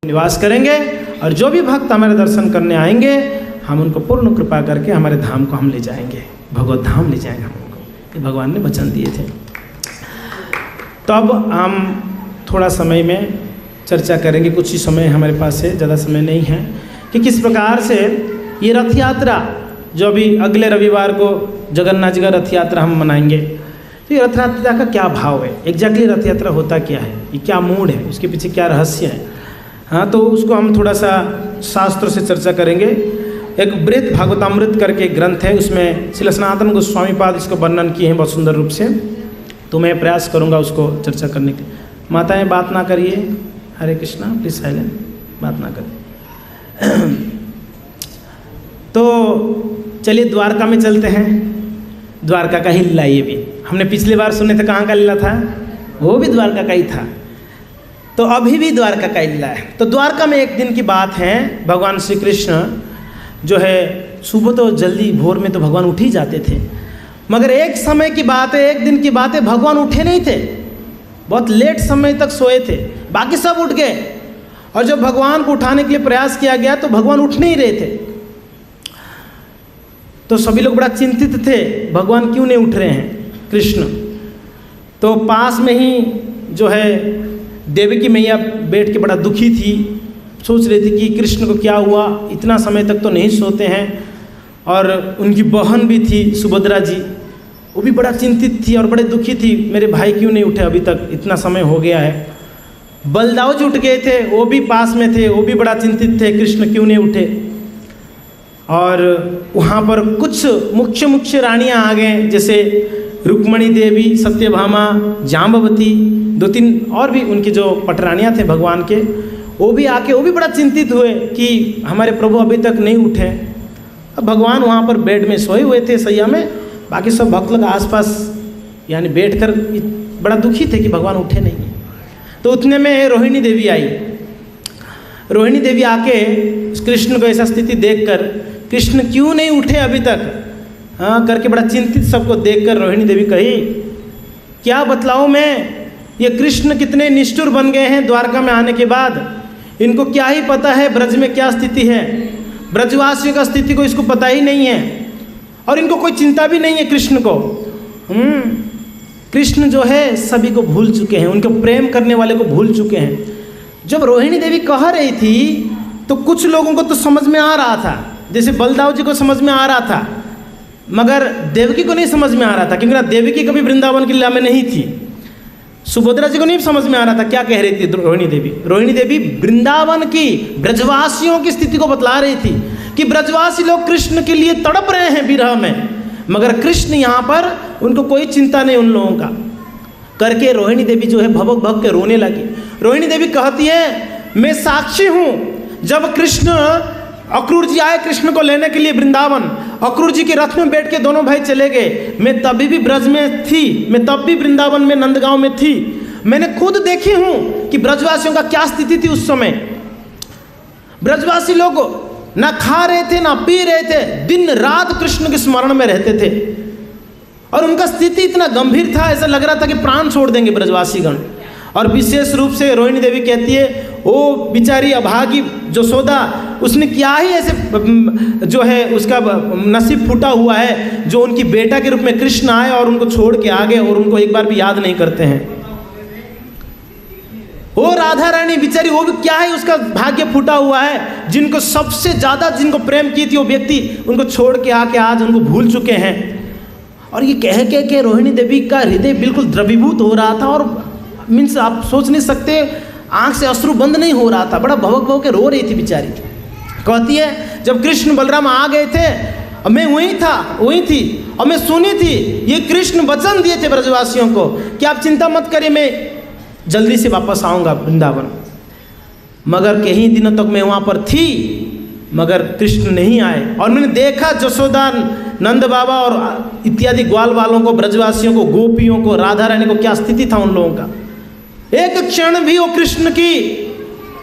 निवास करेंगे और जो भी भक्त हमारे दर्शन करने आएंगे हम उनको पूर्ण कृपा करके हमारे धाम को हम ले जाएंगे, भगवत धाम ले जाएंगे हम उनको। ये भगवान ने वचन दिए थे। तो अब हम थोड़ा समय में चर्चा करेंगे, कुछ ही समय हमारे पास है, ज़्यादा समय नहीं है, कि किस प्रकार से ये रथ यात्रा जो अभी अगले रविवार को जगन्नाथ जी का रथ यात्रा हम मनाएंगे, तो ये रथ यात्रा का क्या भाव है, एग्जैक्टली रथ यात्रा होता क्या है, ये क्या मूड है, उसके पीछे क्या रहस्य है। हाँ, तो उसको हम थोड़ा सा शास्त्रों से चर्चा करेंगे। एक बृहद भागवतामृत करके ग्रंथ है, उसमें श्री सनातन गोस्वामी पाद इसको वर्णन किए हैं बहुत सुंदर रूप से, तो मैं प्रयास करूँगा उसको चर्चा करने के। माताएं बात ना करिए, हरे कृष्णा, प्लीज साइलेंट, बात ना करिए। तो चलिए द्वारका में चलते हैं। द्वारका का ही लीला ये भी हमने पिछली बार सुने थे, कहाँ का लीला था, वो भी द्वारका का ही था, तो अभी भी द्वारका का लीला है। तो द्वारका में एक दिन की बात है, भगवान श्री कृष्ण जो है सुबह तो जल्दी भोर में तो भगवान उठ ही जाते थे, मगर एक समय की बात है, एक दिन की बात है, भगवान उठे नहीं थे, बहुत लेट समय तक सोए थे, बाकी सब उठ गए। और जब भगवान को उठाने के लिए प्रयास किया गया तो भगवान उठ नहीं रहे थे, तो सभी लोग बड़ा चिंतित थे, भगवान क्यों नहीं उठ रहे हैं कृष्ण। तो पास में ही जो है देवकी मैया बैठ के बड़ा दुखी थी, सोच रही थी कि कृष्ण को क्या हुआ, इतना समय तक तो नहीं सोते हैं। और उनकी बहन भी थी सुभद्रा जी, वो भी बड़ा चिंतित थी और बड़े दुखी थी, मेरे भाई क्यों नहीं उठे, अभी तक इतना समय हो गया है। बलदाऊ जी उठ गए थे, वो भी पास में थे, वो भी बड़ा चिंतित थे, कृष्ण क्यों नहीं उठे। और वहाँ पर कुछ मुख्य रानियाँ आ गए, जैसे रुक्मणी देवी, सत्यभामा, जाम्बवती, 2-3 और भी उनकी जो पटरानियाँ थे भगवान के, वो भी आके वो भी बड़ा चिंतित हुए कि हमारे प्रभु अभी तक नहीं उठे। अब भगवान वहाँ पर बेड में सोए हुए थे सैया में, बाकी सब भक्त लोग आसपास यानी बैठकर बड़ा दुखी थे कि भगवान उठे नहीं। तो उतने में रोहिणी देवी आई। रोहिणी देवी आके कृष्ण को ऐसा स्थिति देखकर, कृष्ण क्यों नहीं उठे अभी तक, हाँ करके बड़ा चिंतित सबको देखकर रोहिणी देवी कही, क्या बतलाऊं मैं, ये कृष्ण कितने निष्ठुर बन गए हैं द्वारका में आने के बाद, इनको क्या ही पता है ब्रज में क्या स्थिति है, ब्रजवासियों का स्थिति को इसको पता ही नहीं है, और इनको कोई चिंता भी नहीं है कृष्ण को। कृष्ण जो है सभी को भूल चुके हैं, उनको प्रेम करने वाले को भूल चुके हैं। जब रोहिणी देवी कह रही थी तो कुछ लोगों को तो समझ में आ रहा था, जैसे बलदाऊ जी को समझ में आ रहा था, मगर देवकी को नहीं समझ में आ रहा था, क्योंकि देवकी कभी वृंदावन की लीला में नहीं थी। सुभद्रा जी को नहीं समझ में आ रहा था क्या कह रही थी रोहिणी देवी। रोहिणी देवी वृंदावन की ब्रजवासियों की स्थिति को बतला रही थी कि ब्रजवासी लोग कृष्ण के लिए तड़प रहे हैं विरह में, मगर कृष्ण यहाँ पर उनको कोई चिंता नहीं उन लोगों का, करके रोहिणी देवी जो है भवक भग के रोने लगी। रोहिणी देवी कहती है, मैं साक्षी हूँ, जब कृष्ण अक्रूर जी आए कृष्ण को लेने के लिए वृंदावन, अक्रूर जी के रथ में बैठ के दोनों भाई चले गए, मैं तभी भी ब्रज में थी, मैं तब भी वृंदावन में नंदगांव में थी, मैंने खुद देखी हूँ कि ब्रजवासियों का क्या स्थिति थी उस समय। ब्रजवासी लोग ना खा रहे थे ना पी रहे थे, दिन रात कृष्ण के स्मरण में रहते थे, और उनका स्थिति इतना गंभीर था, ऐसा लग रहा था कि प्राण छोड़ देंगे ब्रजवासीगण। और विशेष रूप से रोहिणी देवी कहती है, वो बिचारी अभागी जसोदा, उसने क्या ही ऐसे जो है उसका नसीब फूटा हुआ है, जो उनकी बेटा के रूप में कृष्ण आए और उनको छोड़ के आ गए और उनको एक बार भी याद नहीं करते हैं। वो राधा रानी बिचारी, वो भी क्या है उसका भाग्य फूटा हुआ है, जिनको सबसे ज़्यादा जिनको प्रेम की थी वो व्यक्ति उनको छोड़ के आके आज उनको भूल चुके हैं। और ये कह के रोहिणी देवी का हृदय बिल्कुल द्रवीभूत हो रहा था, और मीन्स आप सोच नहीं सकते, आंख से अश्रु बंद नहीं हो रहा था, बड़ा भवक भव के रो रही थी बेचारी। कहती है, जब कृष्ण बलराम आ गए थे और मैं वहीं थी और मैं सुनी थी, ये कृष्ण वचन दिए थे ब्रजवासियों को कि आप चिंता मत करिए, मैं जल्दी से वापस आऊँगा वृंदावन, मगर कई दिनों तक मैं वहाँ पर थी, मगर कृष्ण नहीं आए। और मैंने देखा जसोदा, नंद बाबा और इत्यादि ग्वाल वालों को, ब्रजवासियों को, गोपियों को, राधा रानी को क्या स्थिति था उन लोगों का, एक क्षण भी वो कृष्ण की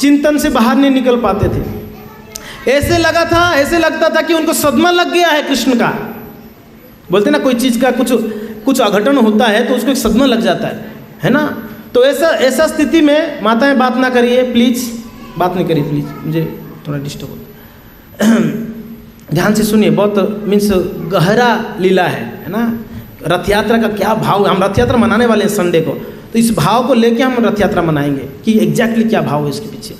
चिंतन से बाहर नहीं निकल पाते थे। ऐसे लगता था कि उनको सदमा लग गया है कृष्ण का। बोलते ना कोई चीज़ का कुछ अघटन होता है तो उसको एक सदमा लग जाता है ना। तो ऐसा स्थिति में माताएं बात ना करिए प्लीज, बात नहीं करिए प्लीज़, मुझे थोड़ा डिस्टर्ब होता है। ध्यान से सुनिए, बहुत मीन्स गहरा लीला है ना। रथ यात्रा का क्या भाव है, हम रथ यात्रा मनाने वाले हैं संडे को, तो इस भाव को लेके हम रथ यात्रा मनाएंगे कि एग्जैक्टली क्या भाव है इसके पीछे।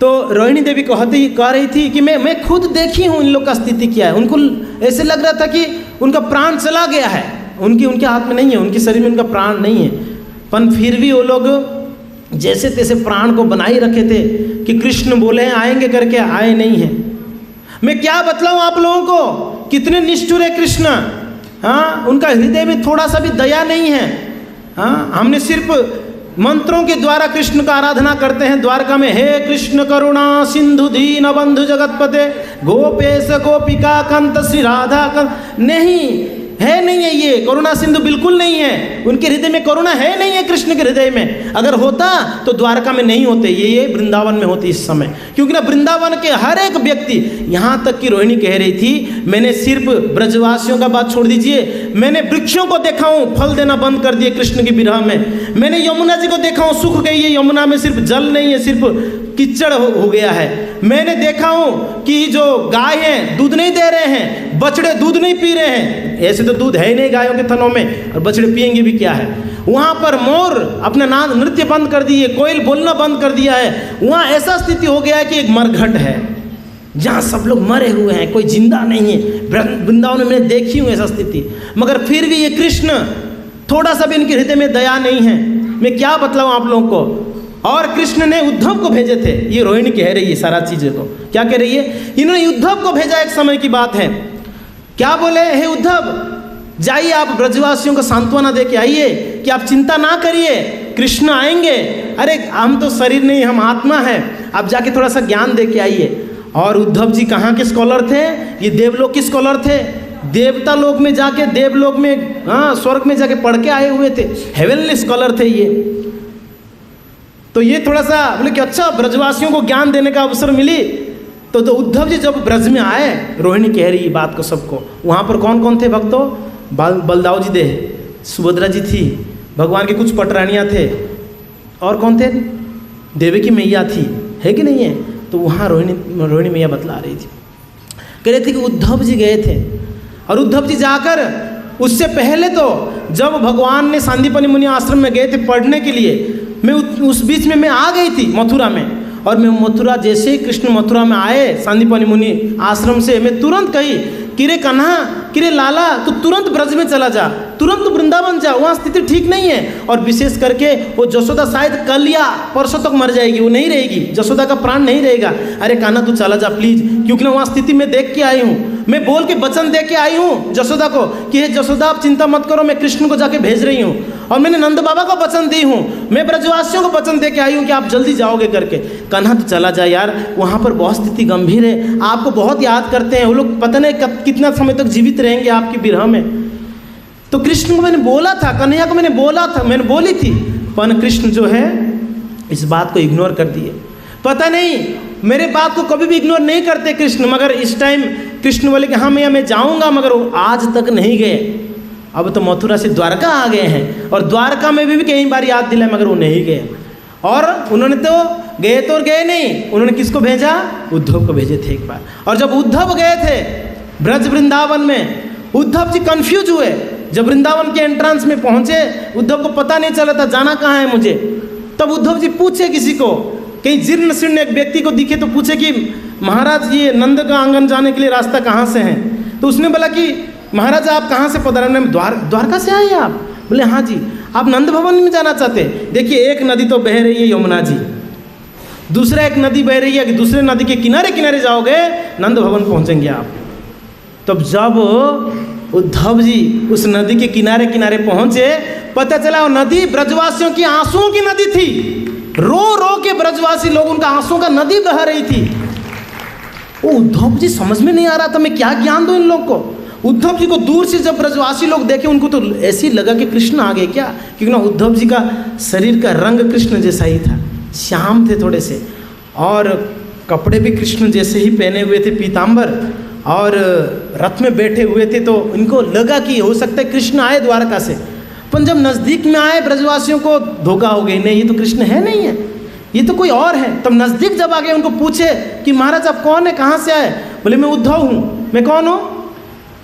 तो रोहिणी देवी कह रही थी कि मैं खुद देखी हूँ इन लोग का स्थिति क्या है। उनको ऐसे लग रहा था कि उनका प्राण चला गया है, उनके हाथ में नहीं है, उनके शरीर में उनका प्राण नहीं है, पर फिर भी वो लोग जैसे तैसे प्राण को बनाए रखे थे कि कृष्ण बोले हैं आएंगे करके, आए नहीं हैं। मैं क्या बतलाऊं आप लोगों को, कितने निष्ठुर है कृष्ण। हाँ, उनका हृदय में थोड़ा सा भी दया नहीं है। हाँ, हमने सिर्फ मंत्रों के द्वारा कृष्ण का आराधना करते हैं द्वारका में, हे कृष्ण करुणा सिंधु दीन बंधु जगतपते गोपेश गोपिका कंत श्री राधा कंत, नहीं है, नहीं है, ये करुणा सिंधु बिल्कुल नहीं है। उनके हृदय में करुणा है नहीं है कृष्ण के हृदय में। अगर होता तो द्वारका में नहीं होते, ये वृंदावन में होती इस समय, क्योंकि ना वृंदावन के हर एक व्यक्ति, यहाँ तक कि रोहिणी कह रही थी मैंने सिर्फ ब्रजवासियों का बात छोड़ दीजिए, मैंने वृक्षों को देखा हूँ फल देना बंद कर दिए कृष्ण की विरह में। मैंने यमुना जी को देखा हूँ सूख गई है यमुना में, सिर्फ जल नहीं है, सिर्फ कीचड़ हो गया है। मैंने देखा हूँ कि जो गाय हैं दूध नहीं दे रहे हैं, बछड़े दूध नहीं पी रहे हैं, ऐसे तो दूध है ही नहीं गायों के थनों में, और बछड़े पिएंगे भी क्या है। वहाँ पर मोर अपना नाद नृत्य बंद कर दिए, कोयल बोलना बंद कर दिया है। वहाँ ऐसा स्थिति हो गया है कि एक मरघट है जहाँ सब लोग मरे हुए हैं, कोई जिंदा नहीं है। वृंदावन में मैंने देखी हूँ ऐसा स्थिति, मगर फिर भी ये कृष्ण थोड़ा सा भी इनके हृदय में दया नहीं है। मैं क्या बतलाऊँ आप लोगों को। और कृष्ण ने उद्धव को भेजे थे, ये रोहिणी कह रही है सारा चीज़ों को, क्या कह रही है, इन्होंने उद्धव को भेजा। एक समय की बात है, क्या बोले, हे उद्धव जाइए आप ब्रजवासियों को सांत्वना दे के आइए कि आप चिंता ना करिए, कृष्ण आएंगे। अरे हम तो शरीर नहीं, हम आत्मा है, आप जाके थोड़ा सा ज्ञान दे के आइए। और उद्धव जी कहाँ के स्कॉलर थे, ये देवलोक के स्कॉलर थे, देवता लोक में जाके, देवलोक में, हाँ स्वर्ग में जाके पढ़ के आए हुए थे, हेवनली स्कॉलर थे ये। तो ये थोड़ा सा बोले कि अच्छा ब्रजवासियों को ज्ञान देने का अवसर मिली। तो उद्धव जी जब ब्रज में आए, रोहिणी कह रही है बात को सबको, वहाँ पर कौन कौन थे भक्तों, बलदाऊ जी थे, सुभद्रा जी थी, भगवान के कुछ पटरानियाँ थे, और कौन थे, देवी की मैया थी, है कि नहीं है। तो वहाँ रोहिणी मैया बतला रही थी, कह रही थी कि उद्धव जी गए थे, और उद्धव जी जाकर उससे पहले तो जब भगवान ने सांदीपनि मुनि आश्रम में गए थे पढ़ने के लिए, मैं उस बीच में मैं आ गई थी मथुरा में। और मैं मथुरा, जैसे ही कृष्ण मथुरा में आए सांदीपनि मुनि आश्रम से, मैं तुरंत कही कि रे कन्हा, कि रे लाला, तू तुरंत ब्रज में चला जा, तुरंत वृंदावन जा, वहाँ स्थिति ठीक नहीं है। और विशेष करके वो जसोदा शायद कल या परसों तक मर जाएगी, वो नहीं रहेगी, जसोदा का प्राण नहीं रहेगा। अरे कान्हा तू चला जा प्लीज, क्योंकि ना वहाँ स्थिति मैं देख के आई हूँ, मैं बोल के वचन दे के आई हूँ जसोदा को कि हे जसोदा आप चिंता मत करो, मैं कृष्ण को जाके भेज रही हूँ। और मैंने नंद बाबा को वचन दी हूँ, मैं ब्रजवासियों को वचन दे के आई हूँ कि आप जल्दी जाओगे करके। कान्हा तो चला जा यार, वहाँ पर बहुत स्थिति गंभीर है, आपको बहुत याद करते हैं वो लोग, पता नहीं कितना समय तक जीवित रहेंगे आपकी विरह में। तो कृष्ण को मैंने बोला था, कन्हैया को मैंने बोला था, मैंने बोली थी, पर कृष्ण जो है इस बात को इग्नोर कर दिए। पता नहीं मेरे बात को कभी भी इग्नोर नहीं करते कृष्ण, मगर इस टाइम कृष्ण बोले कि हाँ मैं जाऊँगा, मगर वो आज तक नहीं गए। अब तो मथुरा से द्वारका आ गए हैं, और द्वारका में भी कई बार याद दिलाए, मगर वो नहीं गए। और उन्होंने तो गए नहीं, उन्होंने किसको भेजा, उद्धव को भेजे थे एक बार। और जब उद्धव गए थे ब्रज वृंदावन में, उद्धव जी कंफ्यूज हुए। जब वृंदावन के एंट्रेंस में पहुंचे, उद्धव को पता नहीं चला था जाना कहाँ है मुझे। तब उद्धव जी पूछे किसी को, कहीं जीर्ण शीर्ण एक व्यक्ति को दिखे तो पूछे कि महाराज ये नंद का आंगन जाने के लिए रास्ता कहाँ से है। तो उसने बोला कि महाराज आप कहाँ से पधारे, द्वारका से आए आप। बोले हाँ जी। आप नंद भवन में जाना चाहते हैं। देखिए एक नदी तो बह रही है यमुना जी, दूसरा एक नदी बह रही है, कि दूसरे नदी के किनारे किनारे जाओगे नंद भवन पहुँचेंगे आप। तब जब उद्धव जी उस नदी के किनारे किनारे पहुँचे, पता चला वो नदी ब्रजवासियों की आंसुओं की नदी थी। रो रो के ब्रजवासी लोग, उनका आंसुओं का नदी बह रही थी। वो उद्धव जी समझ में नहीं आ रहा था मैं क्या ज्ञान दूं इन लोग को। उद्धव जी को दूर से जब ब्रजवासी लोग देखे, उनको तो ऐसे ही लगा कि कृष्ण आ गए क्या, क्योंकि ना उद्धव जी का शरीर का रंग कृष्ण जैसा ही था, श्याम थे थोड़े से, और कपड़े भी कृष्ण जैसे ही पहने हुए थे, पीताम्बर, और रथ में बैठे हुए थे। तो इनको लगा कि हो सकता है कृष्ण आए द्वारका से। पर जब नज़दीक में आए ब्रजवासियों को धोखा हो गई, नहीं ये तो कृष्ण है नहीं है, ये तो कोई और है। तब नज़दीक जब आ गए, उनको पूछे कि महाराज आप कौन है, कहाँ से आए? बोले मैं उद्धव हूँ। मैं कौन हूँ?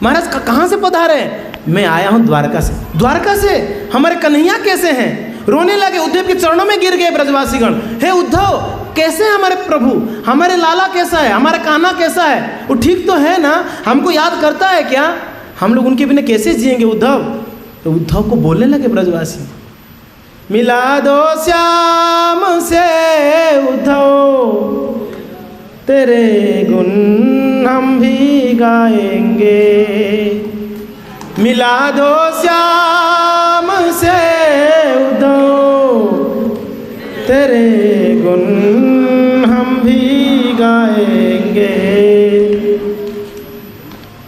महाराज कहाँ से पधारे हैं? मैं आया हूँ द्वारका से। द्वारका से? हमारे कन्हैया कैसे हैं? रोने लगे, उद्धव के चरणों में गिर गए ब्रजवासीगण। हे उद्धव, कैसे हैं हमारे प्रभु? हमारे लाला कैसा है? हमारा कान्हा कैसा है? वो ठीक तो है ना? हमको याद करता है क्या? हम लोग उनके बिना कैसे जिएंगे उद्धव? तो उद्धव को बोलने लगे ब्रजवासी, मिला दो श्याम से उद्धव, तेरे गुण हम भी गाएंगे। मिला दो श्याम से उद्धव, तेरे गुण हम भी गाएंगे।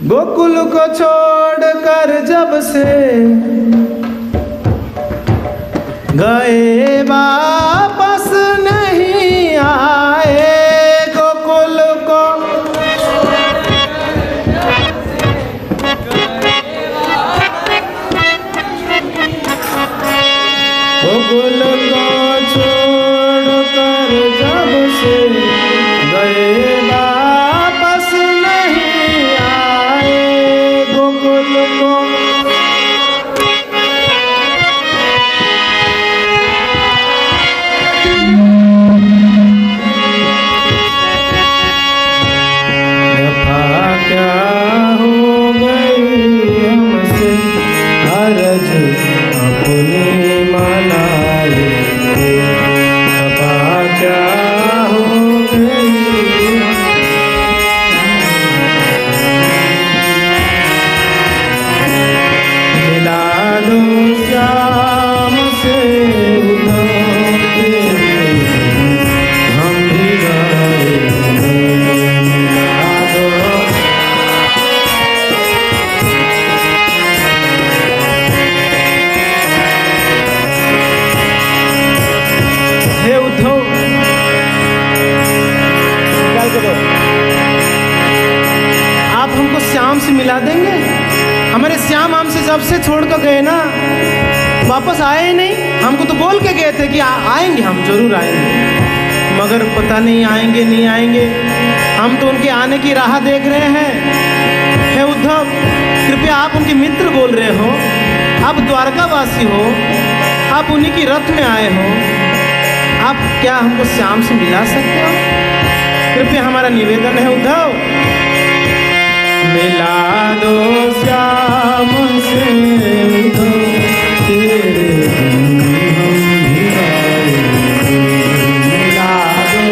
गोकुल को छोड़कर जब से गए वापस नहीं आए, गोकुल को गोकुल को छोड़कर जब से गए वापस नहीं आए, गोकुल को मिला देंगे। हमारे श्याम हमसे जब से छोड़ कर गए ना, वापस आए ही नहीं। हमको तो बोल के गए थे कि आएंगे, हम जरूर आएंगे, मगर पता नहीं आएंगे नहीं आएंगे। हम तो उनके आने की राह देख रहे हैं। हे उद्धव, कृपया आप उनके मित्र बोल रहे हो, आप द्वारकावासी हो, आप उन्हीं की रथ में आए हो, आप क्या हमको श्याम से मिला सकते हो? कृपया हमारा निवेदन है उद्धव, मिला दो श्याम से उद्धव, तेरे हम भी आएंगे। मिला दो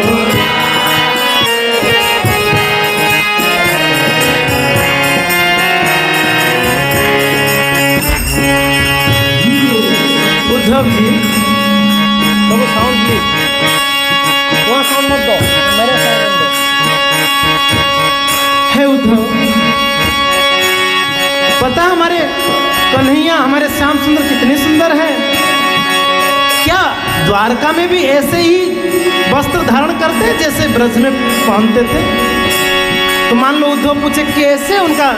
उद्धव जी, तो वो साउंड प्लीज, वहाँ साउंड मत दो, मेरे साउंड दो। हे उद्धव, पता हमारे कन्हैया, हमारे श्याम सुंदर कितने सुंदर हैं। क्या द्वारका में भी ऐसे ही वस्त्र धारण करते जैसे ब्रज में पहनते थे? तो मान लो उद्धव पूछे कैसे उनका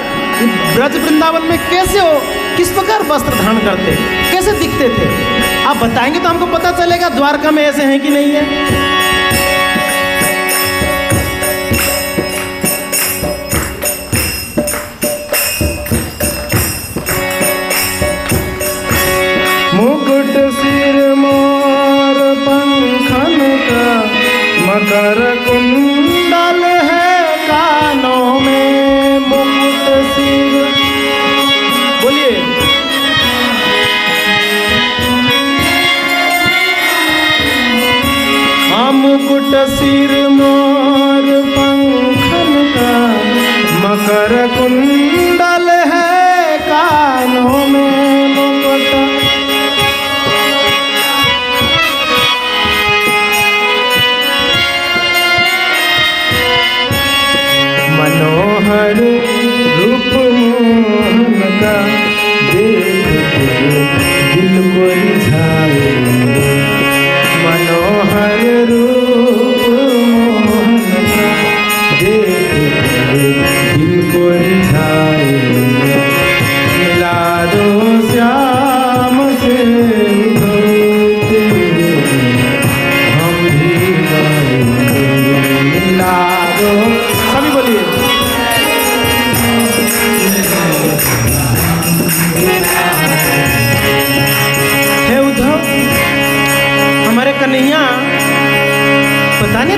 ब्रज वृंदावन में कैसे हो, किस प्रकार वस्त्र धारण करते, कैसे दिखते थे? आप बताएंगे तो हमको पता चलेगा द्वारका में ऐसे हैं कि नहीं है। मुकुट सिर मोर पंखन का, मकर कुंडल है कानों में। मुकुट सिर, बोलिए, हाँ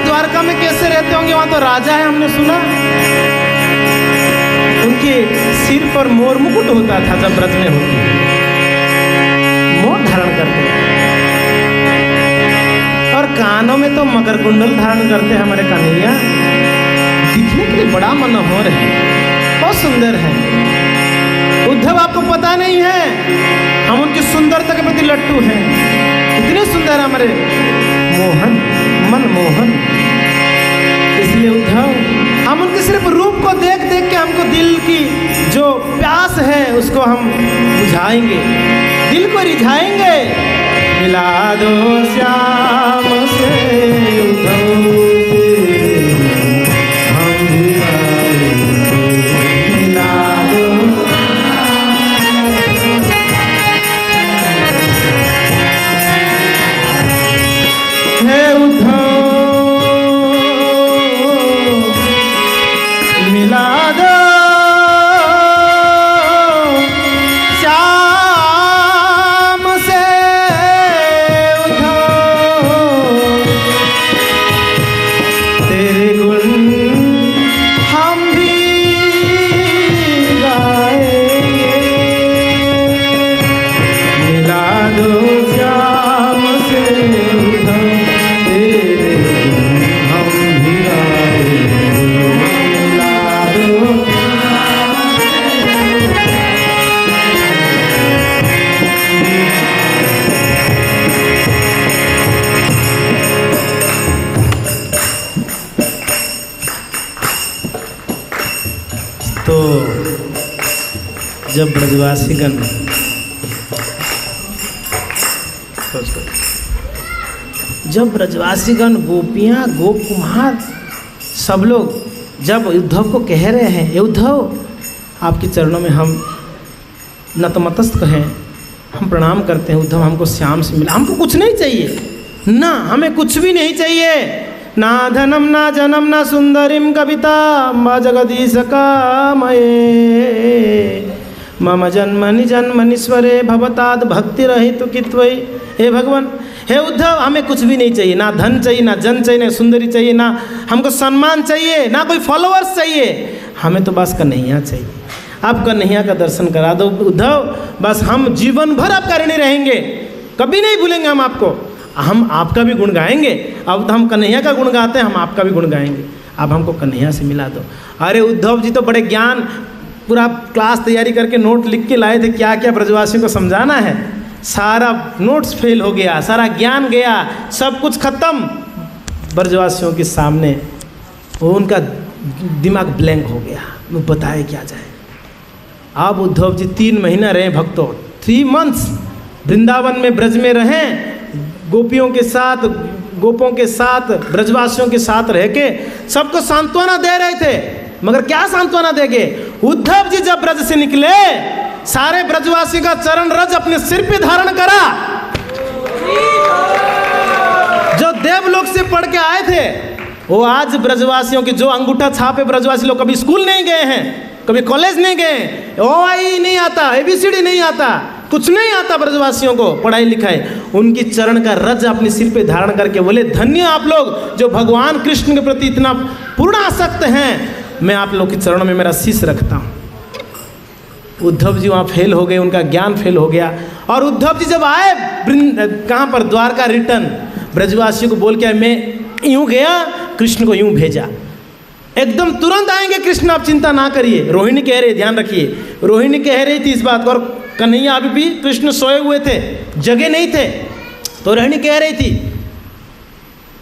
द्वारका में कैसे रहते होंगे, वहां तो राजा है, हमने सुना। उनके सिर पर मोर मुकुट होता था जब ब्रज में होते, मोर धारण करते, और कानों में तो मकर कुंडल धारण करते हैं हमारे कन्हैया। दिखने के लिए बड़ा मनोहर है, बहुत सुंदर है। उद्धव आपको पता नहीं है, हम उनकी सुंदरता के प्रति लट्टू हैं। इतने सुंदर हमारे मोहन, मनमोहन। इसलिए उद्धव, हम उनके सिर्फ रूप को देख देख के हमको दिल की जो प्यास है उसको हम बुझाएंगे, दिल को रिझाएंगे। मिला दो श्याम से उद्धव, जब ब्रजवासीगण गोपियाँ, गोप कुमार सब लोग जब उद्धव को कह रहे हैं, ये उद्धव आपके चरणों में हम नतमस्तक हैं, हम प्रणाम करते हैं। उद्धव हमको श्याम से मिला, हमको कुछ नहीं चाहिए ना, हमें कुछ भी नहीं चाहिए, ना धनम ना जनम ना सुंदरीम कविता मा जगदीश कामये मम जन्मनि जन्मनीश्वरे भवताद भक्ति रहित कित्वै। हे भगवान, हे उद्धव, हमें कुछ भी नहीं चाहिए, ना धन चाहिए, ना जन चाहिए, ना सुंदरी चाहिए, ना हमको सम्मान चाहिए, ना कोई फॉलोअर्स चाहिए, हमें तो बस कन्हैया चाहिए। आप कन्हैया का दर्शन करा दो उद्धव, बस हम जीवन भर आपका ऋणी रहेंगे, कभी नहीं भूलेंगे हम आपको। हम आपका भी गुण गाएंगे, अब तो हम कन्हैया का गुण गाते हैं, हम आपका भी गुण गाएंगे, आप हमको कन्हैया से मिला दो। अरे उद्धव जी तो बड़े ज्ञान, पूरा क्लास तैयारी करके नोट लिख के लाए थे, क्या क्या ब्रजवासियों को समझाना है, सारा नोट्स फेल हो गया, सारा ज्ञान गया, सब कुछ खत्म ब्रजवासियों के सामने। वो उनका दिमाग ब्लैंक हो गया, वो बताए क्या जाए। अब उद्धव जी 3 महीना रहे भक्तों, 3 मंथ्स वृंदावन में ब्रज में रहें, गोपियों के साथ, गोपों के साथ, ब्रजवासियों के साथ रह के सबको सांत्वना दे रहे थे। मगर क्या सांत्वना देंगे? उद्धव जी जब ब्रज से निकले, सारे ब्रजवासी का चरण रज अपने सिर पे धारण करा। जो देवलोक से पढ़ के आए थे, वो आज ब्रजवासियों की जो अंगूठा छापे ब्रजवासी लोग कभी स्कूल नहीं गए हैं, कभी कॉलेज नहीं गए, OI नहीं आता, ABCD नहीं आता, कुछ नहीं आता ब्रजवासियों को पढ़ाई लिखाई, उनकी चरण का रज अपने सिर पे धारण करके बोले, धन्य आप लोग जो भगवान कृष्ण के प्रति इतना पूर्ण आसक्त हैं, मैं आप लोग के चरणों में मेरा शीश रखता हूँ। उद्धव जी वहाँ फेल हो गए, उनका ज्ञान फेल हो गया। और उद्धव जी जब आए कहाँ पर, द्वारका रिटर्न, ब्रजवासियों को बोल के मैं यूँ गया, कृष्ण को यूँ भेजा, एकदम तुरंत आएंगे कृष्ण, आप चिंता ना करिए। रोहिणी कह रही, ध्यान रखिए, रोहिणी कह रही थी इस बात को, और कन्हैया अभी भी कृष्ण सोए हुए थे, जगे नहीं थे, तो रोहिणी कह रही थी।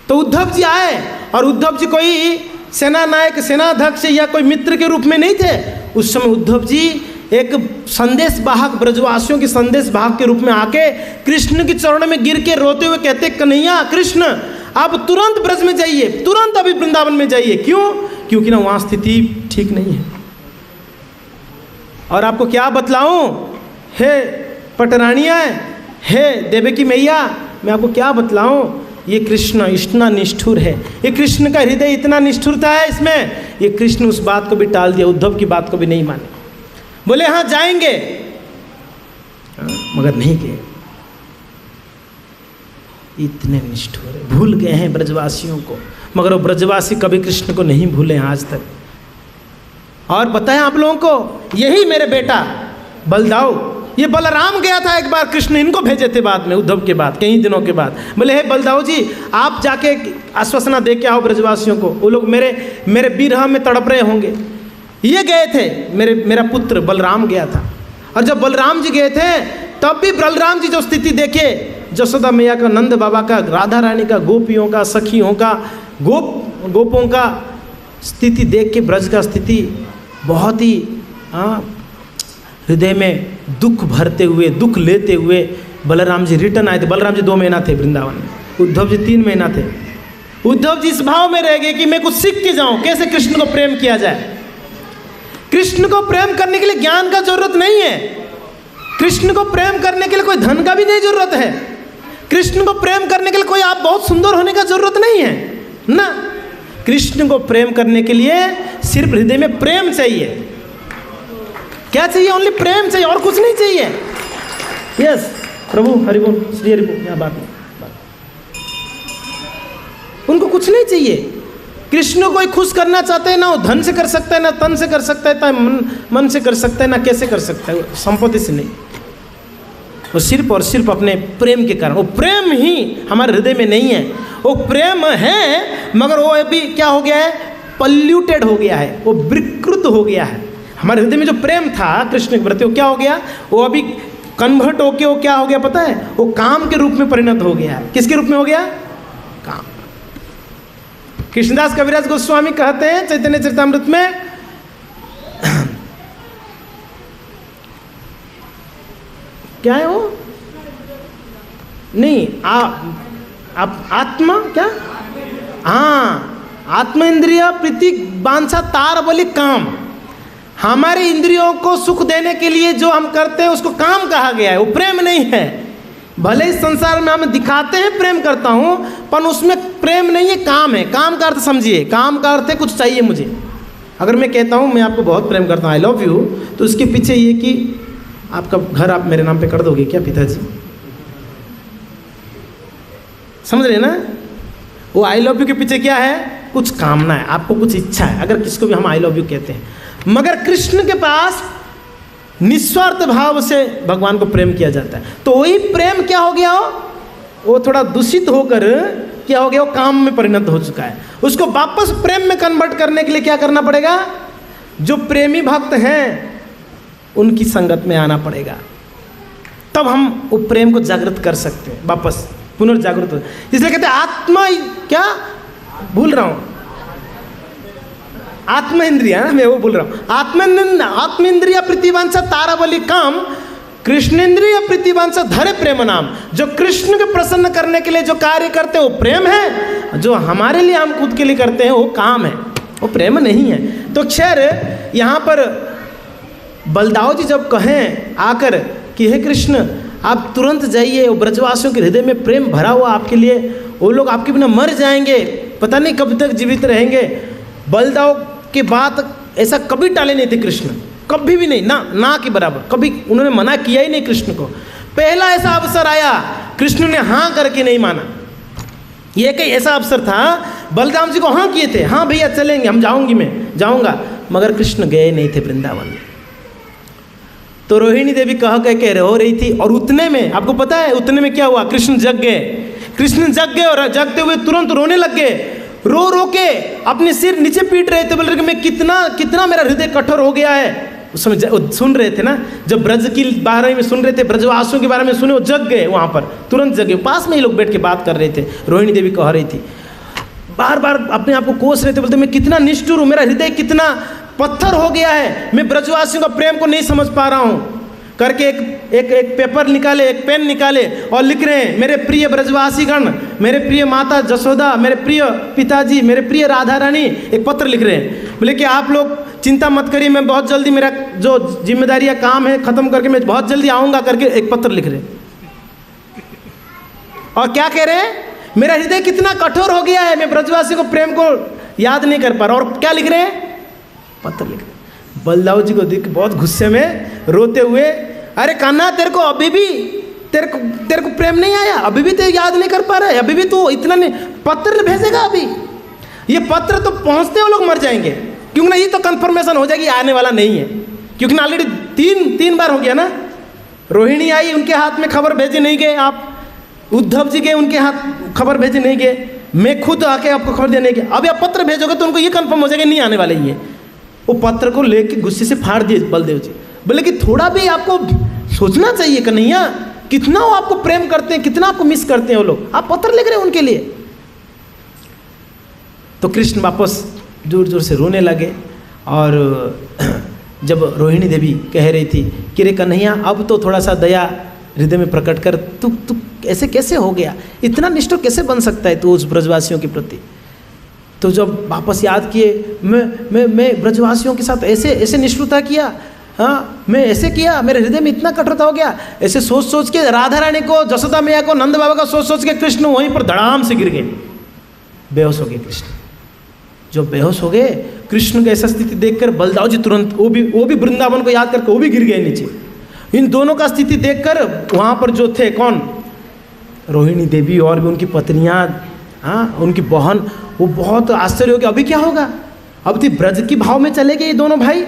तो उद्धव जी आए, और उद्धव जी कोई सेना नायक, सेनाध्यक्ष या कोई मित्र के रूप में नहीं थे। उस समय उद्धव जी एक संदेश वाहक, ब्रजवासियों के संदेश वाहक के रूप में आके कृष्ण के चरणों में गिर के रोते हुए कहते, कन्हैया कृष्ण आप तुरंत ब्रज में जाइए, तुरंत अभी वृंदावन में जाइए। क्यों? क्योंकि ना वहाँ स्थिति ठीक नहीं है। और आपको क्या बतलाऊं, हे पटरानिया, हे देवकी मैया, मैं आपको क्या बतलाऊं, ये कृष्ण इतना निष्ठुर है, ये कृष्ण का हृदय इतना निष्ठुरता है इसमें, ये कृष्ण उस बात को भी टाल दिया, उद्धव की बात को भी नहीं माने, बोले हाँ जाएंगे, मगर नहीं गए। इतने निष्ठुर, भूल गए हैं ब्रजवासियों को, मगर वो ब्रजवासी कभी कृष्ण को नहीं भूले हैं आज तक। और बताएं आप लोगों को, यही मेरे बेटा बलदाऊ, ये बलराम गया था एक बार, कृष्ण इनको भेजे थे बाद में, उद्धव के बाद कई दिनों के बाद, बोले हे बलदाऊ जी आप जाके आश्वासना दे के आओ ब्रजवासियों को, वो लोग मेरे विरह में तड़प रहे होंगे। ये गए थे, मेरा पुत्र बलराम गया था। और जब बलराम जी गए थे तब भी बलराम जी जो स्थिति देखे, जसोदा मैया का, नंद बाबा का, राधा रानी का, गोपियों का, सखियों का, गोपों का स्थिति देख के ब्रज का स्थिति बहुत ही हृदय में दुख भरते हुए, दुख लेते हुए बलराम जी रिटर्न आए थे। बलराम जी 2 महीना थे वृंदावन में, उद्धव जी 3 महीना थे। उद्धव जी इस भाव में रह गए कि मैं कुछ सीख के जाऊं, कैसे कृष्ण को प्रेम किया जाए। कृष्ण को प्रेम करने के लिए ज्ञान का जरूरत नहीं है, कृष्ण को प्रेम करने के लिए कोई धन का भी नहीं जरूरत है, कृष्ण को प्रेम करने के लिए कोई आप बहुत सुंदर होने का जरूरत नहीं है ना। कृष्ण को प्रेम करने के लिए सिर्फ हृदय में प्रेम चाहिए। क्या चाहिए? ओनली प्रेम चाहिए, और कुछ नहीं चाहिए। यस प्रभु हरि बोल, श्री हरि बोल, यहाँ बात नहीं, उनको कुछ नहीं चाहिए। कृष्ण को कोई खुश करना चाहते हैं ना, वो धन से कर सकता है, ना तन से कर सकता है, ना मन से कर सकता है, ना कैसे कर सकता है, संपत्ति से नहीं। वो सिर्फ और सिर्फ अपने प्रेम के कारण, वो प्रेम ही हमारे हृदय में नहीं है। वो प्रेम है मगर वो अभी क्या हो गया है, पल्यूटेड हो गया है, वो विकृत हो गया है। हमारे हृदय में जो प्रेम था कृष्ण के प्रति, वो क्या हो गया, वो अभी कन्वर्ट होके वो क्या हो गया पता है, वो काम के रूप में परिणत हो गया है। किसके रूप में हो गया? काम। कृष्णदास कविराज गोस्वामी कहते हैं चैतन्य चरितामृत में, क्या है वो, नहीं आत्मा क्या, हाँ, आत्म इंद्रिय प्रीति वांछा तार बोली काम। हमारे इंद्रियों को सुख देने के लिए जो हम करते हैं उसको काम कहा गया है, वो प्रेम नहीं है। भले इस संसार में हम दिखाते हैं प्रेम करता हूँ, पर उसमें प्रेम नहीं है, काम है। काम का अर्थ समझिए, काम का अर्थ है कुछ चाहिए मुझे। अगर मैं कहता हूँ मैं आपको बहुत प्रेम करता हूँ, आई लव यू, तो उसके पीछे ये कि आपका घर आप मेरे नाम पे कर दोगे क्या पिताजी? समझ रहे ना? वो आई लव यू के पीछे क्या है, कुछ कामना है, आपको कुछ इच्छा है। अगर किसको भी हम आई लव यू कहते हैं, मगर कृष्ण के पास निस्वार्थ भाव से भगवान को प्रेम किया जाता है। तो वही प्रेम क्या हो गया, वो थोड़ा दूषित होकर क्या हो गया, वो काम में परिणत हो चुका है। उसको वापस प्रेम में कन्वर्ट करने के लिए क्या करना पड़ेगा, जो प्रेमी भक्त हैं उनकी संगत में आना पड़ेगा, तब हम वो प्रेम को जागृत कर सकते हैं, वापस पुनर्जागृत हो। इसलिए कहते हैं आत्मा, क्या भूल रहा हूँ, आत्म इंद्रिया, मैं वो बोल रहा हूँ, आत्म इंद्रिया प्रीतिवांछा तारावली काम, कृष्णेन्द्रिय प्रीतिवांछा धरे प्रेम नाम। जो कृष्ण को प्रसन्न करने के लिए जो कार्य करते हैं वो प्रेम है, जो हमारे लिए हम खुद के लिए करते हैं वो काम है, वो प्रेम नहीं है। तो खैर यहाँ पर बलदाऊ जी जब कहें आकर कि हे कृष्ण आप तुरंत जाइए, वो ब्रजवासियों के हृदय में प्रेम भरा हुआ आपके लिए, वो लोग आपके बिना मर जाएंगे, पता नहीं कब तक जीवित रहेंगे। बलदाऊ की बात ऐसा कभी टाले नहीं थे कृष्ण, कभी भी नहीं, ना के बराबर कभी उन्होंने मना किया ही नहीं कृष्ण को। पहला ऐसा अवसर आया, कृष्ण ने हाँ करके नहीं माना। ये कई ऐसा अवसर था, बलराम जी को हाँ किए थे, हाँ भैया चलेंगे, हम मैं जाऊंगा, मगर कृष्ण गए नहीं थे वृंदावन में। तो रोहिणी देवी कह रो रही थी, और उतने में आपको पता है उतने में क्या हुआ, कृष्ण जग गए। कृष्ण जग गए और जगते हुए तुरंत रोने लग गए, रो रो के अपने सिर नीचे पीट रहे थे, बोल रहे कि मैं कितना मेरा हृदय कठोर हो गया है। उस समय सुन रहे थे ना, जब ब्रज के बारे में सुन रहे थे, ब्रजवासियों के बारे में सुने, वो जग गए, वहाँ पर तुरंत जग गए। पास में ही लोग बैठ के बात कर रहे थे। रोहिणी देवी कह रही थी, बार बार अपने आप को कोस रहे थे, बोलते मैं कितना निष्ठुर हूँ, मेरा हृदय कितना पत्थर हो गया है, मैं ब्रजवासियों का प्रेम को नहीं समझ पा रहा हूँ करके एक पेपर निकाले, एक पेन निकाले और लिख रहे हैं, मेरे प्रिय ब्रजवासीगण, मेरे प्रिय माता जसोदा, मेरे प्रिय पिताजी, मेरे प्रिय राधा रानी, एक पत्र लिख रहे हैं। बोले कि आप लोग चिंता मत करिए, मैं बहुत जल्दी मेरा जो जिम्मेदारी या काम है खत्म करके मैं बहुत जल्दी आऊँगा करके एक पत्र लिख रहे हैं। और क्या कह रहे हैं, मेरा हृदय कितना कठोर हो गया है, मैं ब्रजवासी को प्रेम को याद नहीं कर पा रहा। और क्या लिख रहे हैं, पत्र लिख रहे हैं। बलदाऊ जी को देख बहुत गुस्से में रोते हुए, अरे कान्हा तेरे को अभी भी तेरे को प्रेम नहीं आया, अभी भी तेरे याद नहीं कर पा रहा है, अभी भी तू इतना नहीं, पत्र भेजेगा अभी। ये पत्र तो पहुंचते वो लोग मर जाएंगे, क्योंकि ना ये तो कंफर्मेशन हो जाएगी आने वाला नहीं है, क्योंकि ना ऑलरेडी तीन बार हो गया ना। रोहिणी आई, उनके हाथ में खबर भेजे नहीं गए आप, उद्धव जी गए उनके हाथ खबर भेजे नहीं गए, मैं खुद आके आपको खबर देने गया। अब आप पत्र भेजोगे तो उनको ये कंफर्म हो जाएगा नहीं आने वाले ही है। वो पत्र को लेके गुस्से से फाड़ दिए बलदेव जी। बोले कि थोड़ा भी आपको सोचना चाहिए कन्हैया, कितना वो आपको प्रेम करते हैं, कितना आपको मिस करते हैं वो लोग, आप पत्र लिख रहे हैं उनके लिए। तो कृष्ण वापस जोर जोर से रोने लगे। और जब रोहिणी देवी कह रही थी कि रे कन्हैया अब तो थोड़ा सा दया हृदय में प्रकट कर, तू ऐसे कैसे हो गया, इतना निष्ठुर कैसे बन सकता है तू उस ब्रजवासियों के प्रति। तो जब वापस याद किए, मैं ब्रजवासियों के साथ ऐसे निष्ठुरता किया, हाँ मैं ऐसे किया, मेरे हृदय में इतना कठोरता हो गया। ऐसे सोच सोच के राधा रानी को, जसोदा मैया को, नंद बाबा का सोच सोच के कृष्ण वहीं पर धड़ाम से गिर गए, बेहोश हो गए कृष्ण। जब बेहोश हो गए, कृष्ण की ऐसा स्थिति देखकर बलदाव जी तुरंत वो भी वृंदावन को याद करके वो भी गिर गए नीचे। इन दोनों का स्थिति देखकर वहाँ पर जो थे कौन, रोहिणी देवी और भी उनकी पत्नियाँ, हाँ उनकी बहन, वो बहुत आश्चर्य हो गया अभी क्या होगा। अब तो ब्रज की भाव में चले गए ये दोनों भाई।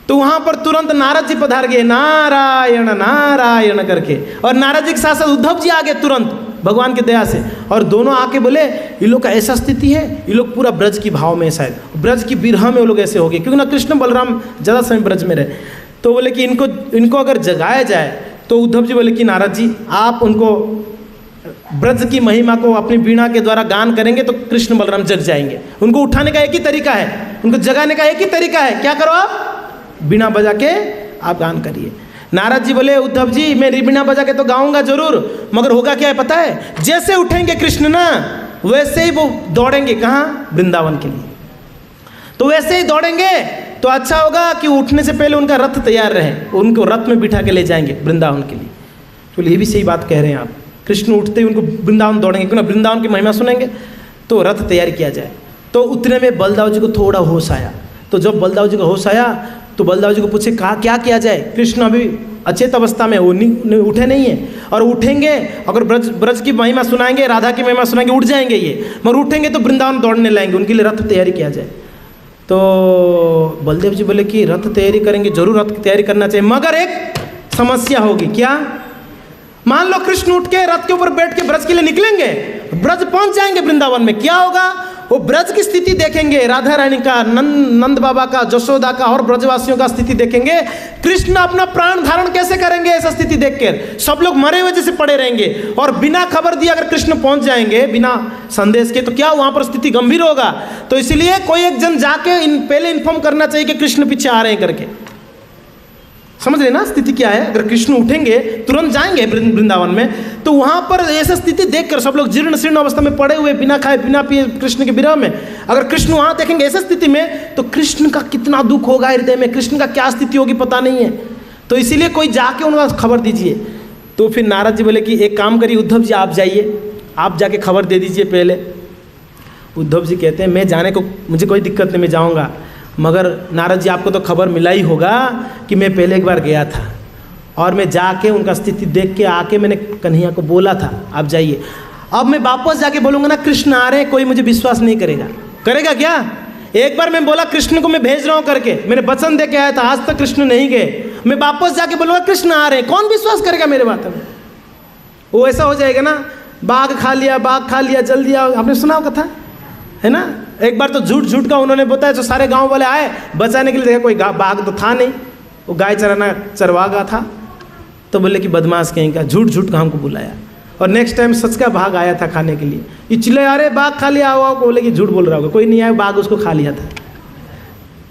तो वहाँ पर तुरंत नारद जी पधार गए, नारायण नारायण करके, और नारद जी के साथ साथ उद्धव जी आ गए तुरंत भगवान की दया से। और दोनों आके बोले ये लोग का ऐसा स्थिति है, ये लोग पूरा ब्रज की भाव में, शायद ब्रज की बिरह में वो लोग ऐसे हो गए, क्योंकि ना कृष्ण बलराम ज़्यादा समय ब्रज में रहे। तो बोले कि इनको अगर जगाया जाए, तो उद्धव जी बोले कि नारद जी आप उनको ब्रज की महिमा को अपनी वीणा के द्वारा गान करेंगे तो कृष्ण बलराम जग जाएंगे। उनको उठाने का एक ही तरीका है, उनको जगाने का एक ही तरीका है, क्या करो आप बीणा बजा के आप गान करिए। नारद जी बोले उद्धव जी मैं बीणा बजा के तो गाऊंगा जरूर, मगर होगा क्या है पता है, जैसे उठेंगे कृष्ण ना वैसे ही वो दौड़ेंगे कहाँ, वृंदावन के लिए। तो वैसे ही दौड़ेंगे तो अच्छा होगा कि उठने से पहले उनका रथ तैयार रहे, उनको रथ में बिठा के ले जाएंगे वृंदावन के लिए। तो ये भी सही बात कह रहे हैं आप, कृष्ण उठते ही उनको वृंदावन दौड़ेंगे, क्यों ना वृंदावन की महिमा सुनेंगे। तो रथ तैयार किया जाए। तो उतने में बलदाव जी को थोड़ा होश आया। तो जब बलदाव जी को होश आया तो बलदाव जी को पूछे कहा क्या किया जाए, कृष्ण अभी अचेत अवस्था में, वो उठे नहीं है, और उठेंगे अगर ब्रज की महिमा सुनाएंगे, राधा की महिमा सुनाएंगे, उठ जाएंगे ये, मगर उठेंगे तो वृंदावन दौड़ने लाएंगे, उनके लिए रथ तैयारी किया जाए। तो बलदेव जी बोले कि रथ तैयारी करेंगे, जरूर रथ की तैयारी करना चाहिए, मगर एक समस्या होगी। क्या? मान लो कृष्ण उठ के रथ के ऊपर बैठ के ब्रज के लिए निकलेंगे, ब्रज पहुंच जाएंगे वृंदावन में, क्या होगा, वो ब्रज की स्थिति देखेंगे, राधा रानी का, नंद बाबा का, जसोदा का और ब्रजवासियों का स्थिति देखेंगे। कृष्ण अपना प्राण धारण कैसे करेंगे ऐसा स्थिति देखकर? सब लोग मरे हुए जैसे पड़े रहेंगे, और बिना खबर दिए अगर कृष्ण पहुंच जाएंगे बिना संदेश के, तो क्या वहां पर स्थिति गंभीर होगा। तो इसलिए कोई एक जन जाके पहले इन्फॉर्म करना चाहिए कि कृष्ण पीछे आ रहे हैं करके। समझ रहे ना स्थिति क्या है? अगर कृष्ण उठेंगे तुरंत जाएंगे वृंदावन में, तो वहां पर ऐसा स्थिति देखकर सब लोग जीर्ण शीर्ण अवस्था में पड़े हुए, बिना खाए बिना पिए कृष्ण के विरह में, अगर कृष्ण वहां देखेंगे ऐसा स्थिति में, तो कृष्ण का कितना दुख होगा हृदय में, कृष्ण का क्या स्थिति होगी पता नहीं है। तो इसीलिए कोई जाके उनका खबर दीजिए। तो फिर नारद जी बोले कि एक काम करिए उद्धव जी, आप जाइए, आप जाके खबर दे दीजिए पहले। उद्धव जी कहते हैं मैं जाने को मुझे कोई दिक्कत नहीं, मैं जाऊँगा, मगर नारद जी आपको तो खबर मिला ही होगा कि मैं पहले एक बार गया था और मैं जाके उनका स्थिति देख के आके मैंने कन्हैया को बोला था आप जाइए। अब मैं वापस जाके बोलूँगा ना कृष्ण आ रहे हैं, कोई मुझे विश्वास नहीं करेगा। करेगा क्या? एक बार मैं बोला कृष्ण को मैं भेज रहा हूँ करके, मैंने वचन दे के आया था, आज तक कृष्ण नहीं गए, मैं वापस जाके बोलूँगा कृष्ण आ रहे हैं, कौन विश्वास करेगा मेरे बात में? वो ऐसा हो जाएगा ना, बाघ खा लिया जल्दी आओ, आपने सुना हो कथा है ना। एक बार तो झूठ का उन्होंने बताया, जो सारे गांव वाले आए बचाने के लिए, देखा कोई बाघ तो था नहीं, वो गाय चरवा गया था। तो बोले कि बदमाश कहीं का, झूठ का हमको बुलाया, और नेक्स्ट टाइम सच का बाघ आया था खाने के लिए, ये चिल्लाए अरे बाघ खा लिया हुआ, बोले कि झूठ बोल रहा होगा, कोई नहीं आया, बाघ उसको खा लिया था।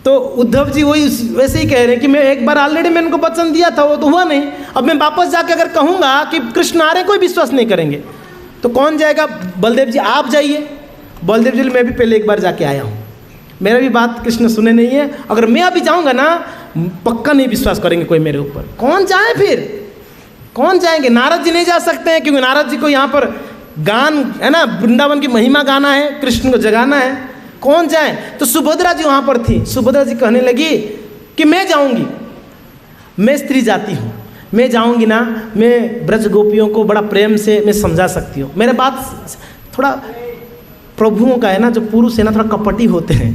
तो उद्धव जी वही वैसे ही कह रहे हैं कि मैं एक बार ऑलरेडी मैंने उनको वचन दिया था, वो तो हुआ नहीं, अब मैं वापस जाके अगर कहूँगा कि कृष्ण आ रहे, कोई विश्वास नहीं करेंगे, तो कौन जाएगा? बलदेव जी आप जाइए। बलदेव जी मैं भी पहले एक बार जाके आया हूँ, मेरा भी बात कृष्ण सुने नहीं है, अगर मैं अभी जाऊँगा ना पक्का नहीं विश्वास करेंगे कोई मेरे ऊपर। कौन जाए फिर? कौन जाएंगे? नारद जी नहीं जा सकते हैं, क्योंकि नारद जी को यहाँ पर गान है ना, वृंदावन की महिमा गाना है, कृष्ण को जगाना है, कौन जाए? तो सुभद्रा जी वहाँ पर थी। सुभद्रा जी कहने लगी कि मैं जाऊँगी, मैं स्त्री जाती हूँ, मैं जाऊँगी ना, मैं ब्रज गोपियों को बड़ा प्रेम से मैं समझा सकती हूँ, मेरे बात थोड़ा प्रभुओं का है ना, जो पुरुष है ना थोड़ा कपटी होते हैं,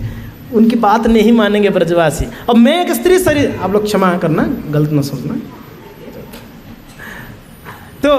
उनकी बात नहीं मानेंगे ब्रजवासी। अब मैं एक स्त्री शरीर, आप लोग क्षमा करना, गलत ना सोचना, तो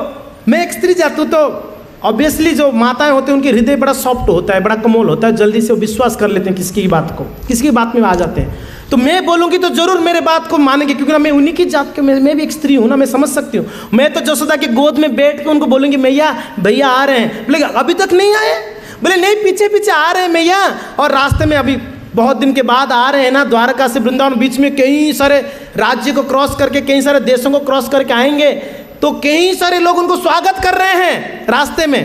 मैं एक स्त्री जाती हूँ, तो ऑब्वियसली जो माताएं होते हैं उनके हृदय बड़ा सॉफ्ट होता है, बड़ा कोमल होता है, जल्दी से वो विश्वास कर लेते हैं किसी की बात को, किसी की बात में आ जाते हैं। तो मैं बोलूँगी तो जरूर मेरे बात को मानेंगे, क्योंकि ना मैं उन्हीं की जात के, मैं भी एक स्त्री हूँ ना, मैं समझ सकती हूँ। मैं तो जसोदा के गोद में बैठ के उनको बोलूँगी मैया भैया आ रहे हैं, बोले अभी तक नहीं आए, बोले नहीं पीछे पीछे आ रहे हैं मैया, और रास्ते में अभी बहुत दिन के बाद आ रहे हैं ना, द्वारका से वृंदावन, बीच में कई सारे राज्य को क्रॉस करके, कई सारे देशों को क्रॉस करके आएंगे, तो कई सारे लोग उनको स्वागत कर रहे हैं रास्ते में,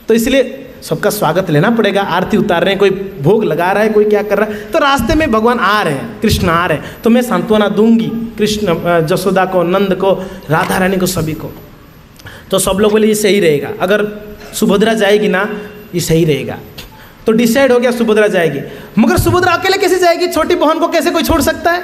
तो इसलिए सबका स्वागत लेना पड़ेगा। आरती उतार रहे हैं, कोई भोग लगा रहा है, कोई क्या कर रहा है, तो रास्ते में भगवान आ रहे हैं, कृष्ण आ रहे हैं, तो मैं सांत्वना दूंगी कृष्ण, जसोदा को, नंद को, राधा रानी को, सभी को। तो सब लोग बोले ये सही रहेगा, अगर सुभद्रा जाएगी ना ये सही रहेगा। तो डिसाइड हो गया सुभद्रा जाएगी, मगर सुभद्रा अकेले कैसे जाएगी? छोटी बहन को कैसे कोई छोड़ सकता है?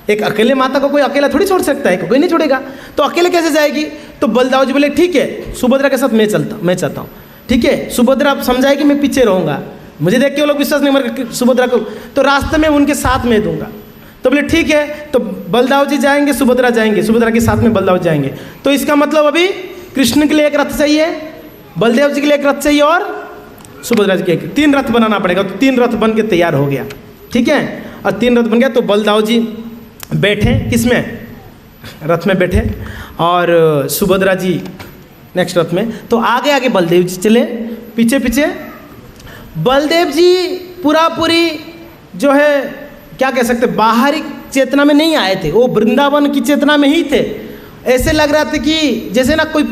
एक अकेले माता को कोई अकेला थोड़ी छोड़ सकता है, कोई नहीं छोड़ेगा, तो अकेले कैसे जाएगी? तो बलदाऊ जी बोले ठीक है सुभद्रा के साथ मैं चाहता हूँ, ठीक है। सुभद्रा समझाएगी, मैं पीछे रहूँगा, मुझे देख के वो लोग विश्वास नहीं मर सुभद्रा को, तो रास्ते में उनके साथ में दूंगा। तो बोले ठीक है, तो बलदाऊ जी जाएंगे, सुभद्रा जाएंगे, सुभद्रा के साथ में बलदाऊ जाएंगे। तो इसका मतलब अभी कृष्ण के लिए एक रथ चाहिए, बलदेव जी के लिए एक रथ चाहिए, और सुभद्रा जी के 3 रथ बनाना पड़ेगा। तो 3 रथ बन के तैयार हो गया, ठीक है। और 3 रथ बन गया, तो बलदाऊ जी बैठे किसमें? रथ में बैठे, और सुभद्रा जी नेक्स्ट रथ में। तो आगे आगे बलदेव जी चले, पीछे पीछे बलदेव जी पूरी जो है क्या कह सकते, बाहरी चेतना में नहीं आए थे, वो वृंदावन की चेतना में ही थे। ऐसे लग रहा था कि जैसे ना कोई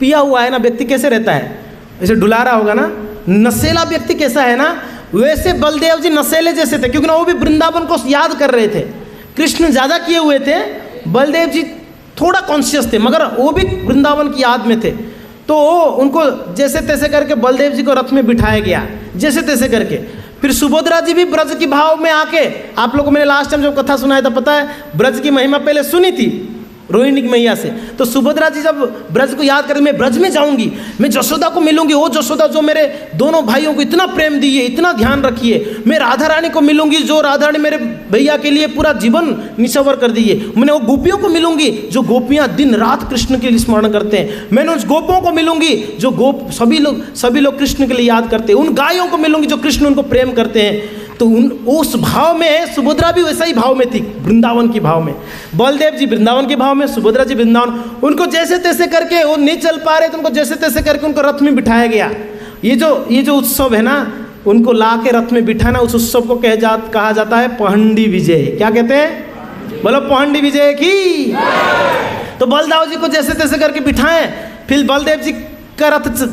पिया हुआ है ना व्यक्ति कैसे रहता है, जैसे डुला रहा होगा ना, नशेला व्यक्ति कैसा है ना, वैसे बलदेव जी नशेले जैसे थे, क्योंकि ना वो भी वृंदावन को याद कर रहे थे। कृष्ण ज़्यादा किए हुए थे, बलदेव जी थोड़ा कॉन्शियस थे, मगर वो भी वृंदावन की याद में थे। तो उनको जैसे तैसे करके बलदेव जी को रथ में बिठाया गया, जैसे तैसे करके। फिर सुभद्रा जी भी ब्रज की भाव में आके, आप लोगों को मैंने लास्ट टाइम जब कथा सुनाया था पता है, ब्रज की महिमा पहले सुनी थी रोहिणी की मैया से। तो सुभद्रा जी जब ब्रज को याद करते, मैं ब्रज में जाऊंगी, मैं जसोदा को मिलूंगी, वो जसोदा जो मेरे दोनों भाइयों को इतना प्रेम दिए, इतना ध्यान रखिए। मैं राधा रानी को मिलूंगी, जो राधा रानी मेरे भैया के लिए पूरा जीवन निछावर कर दिए। मैंने वो गोपियों को मिलूंगी, जो गोपियां दिन रात कृष्ण के लिए स्मरण करते हैं। मैंने उस गोपों को मिलूंगी, जो सभी लोग कृष्ण के लिए याद करते हैं। उन गायों को मिलूंगी, जो कृष्ण उनको प्रेम करते हैं। तो उस भाव में सुभद्रा भी वैसा ही भाव में थी, वृंदावन की भाव में। बलदेव जी वृंदावन के भाव में, सुभद्रा जी वृंदावन। उनको जैसे तैसे करके, वो नहीं चल पा रहे तो उनको जैसे तैसे करके उनको रथ में बिठाया गया। ये जो उत्सव है ना, उनको ला के रथ में बिठाना, उस उत्सव को कहा जाता है पहंडी विजय। क्या कहते हैं? बोलो पहंडी विजय की। तो बलदाऊ जी को जैसे तैसे करके बिठाएं, फिर बलदेव जी का रथ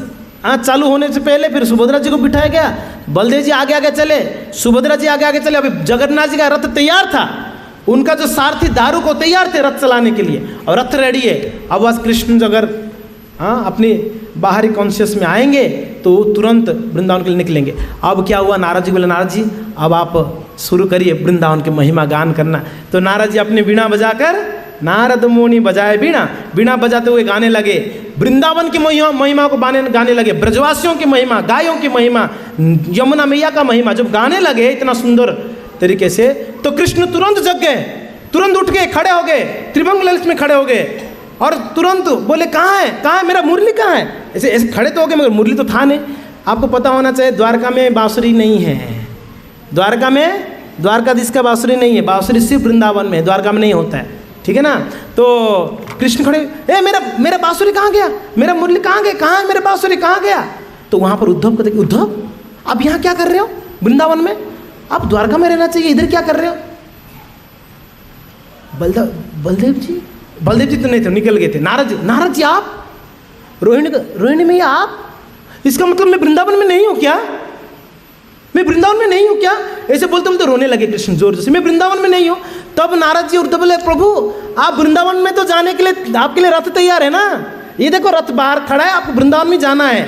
चालू होने से पहले फिर सुभद्रा जी को बिठाया गया। बलदेव जी आगे आगे चले, सुभद्रा जी आगे आगे चले। अभी जगन्नाथ जी का रथ तैयार था, उनका जो सारथी दारू को तैयार थे रथ चलाने के लिए, और रथ रेडी है। अब बस कृष्ण अगर अपनी बाहरी कॉन्शियस में आएंगे तो तुरंत वृंदावन के लिए निकलेंगे। अब क्या हुआ, नारद जी बोले नारद जी अब आप शुरू करिए वृंदावन की महिमा गान करना। तो नारद जी अपनी वीणा बजाकर, नारद मुनि बजाए वीणा बजाते हुए गाने लगे, वृंदावन की महिमा को गाने लगे, ब्रजवासियों की महिमा, गायों की महिमा, यमुना मैया का महिमा। जब गाने लगे इतना सुंदर तरीके से, तो कृष्ण तुरंत जग गए, तुरंत उठ गए, खड़े हो गए, त्रिभंग ललित में खड़े हो गए, और तुरंत बोले कहाँ है मेरा मुरली कहाँ है? ऐसे खड़े तो हो गए, मगर मुरली तो था नहीं। आपको पता होना चाहिए द्वारका में बांसुरी नहीं है, द्वारका में द्वारकाधीश का बांसुरी नहीं है, बांसुरी सिर्फ वृंदावन में, द्वारका में नहीं होता है, ठीक है ना। तो कृष्ण खड़े, मेरा बांसुरी कहाँ गया, मेरा मुरली कहाँ गया, कहाँ है मेरा बांसुरी, कहाँ गया? तो वहाँ पर उद्धव को देखिए, उद्धव आप यहाँ क्या कर रहे हो? वृंदावन में आप द्वारका में रहना चाहिए, इधर क्या कर रहे हो? बलदेव जी तो नहीं थे, निकल गए थे। नारद जी आप, रोहिणी मैया आप, इसका मतलब मैं वृंदावन में नहीं हूँ क्या? मैं वृंदावन में नहीं हूँ क्या? ऐसे बोलते बोलते रोने लगे कृष्ण जोर से, मैं वृंदावन में नहीं हूँ। तब नारद जी उद्धव बोले प्रभु आप वृंदावन में तो जाने के लिए आपके लिए रथ तैयार है ना, ये देखो रथ बाहर खड़ा है, आपको वृंदावन में जाना है।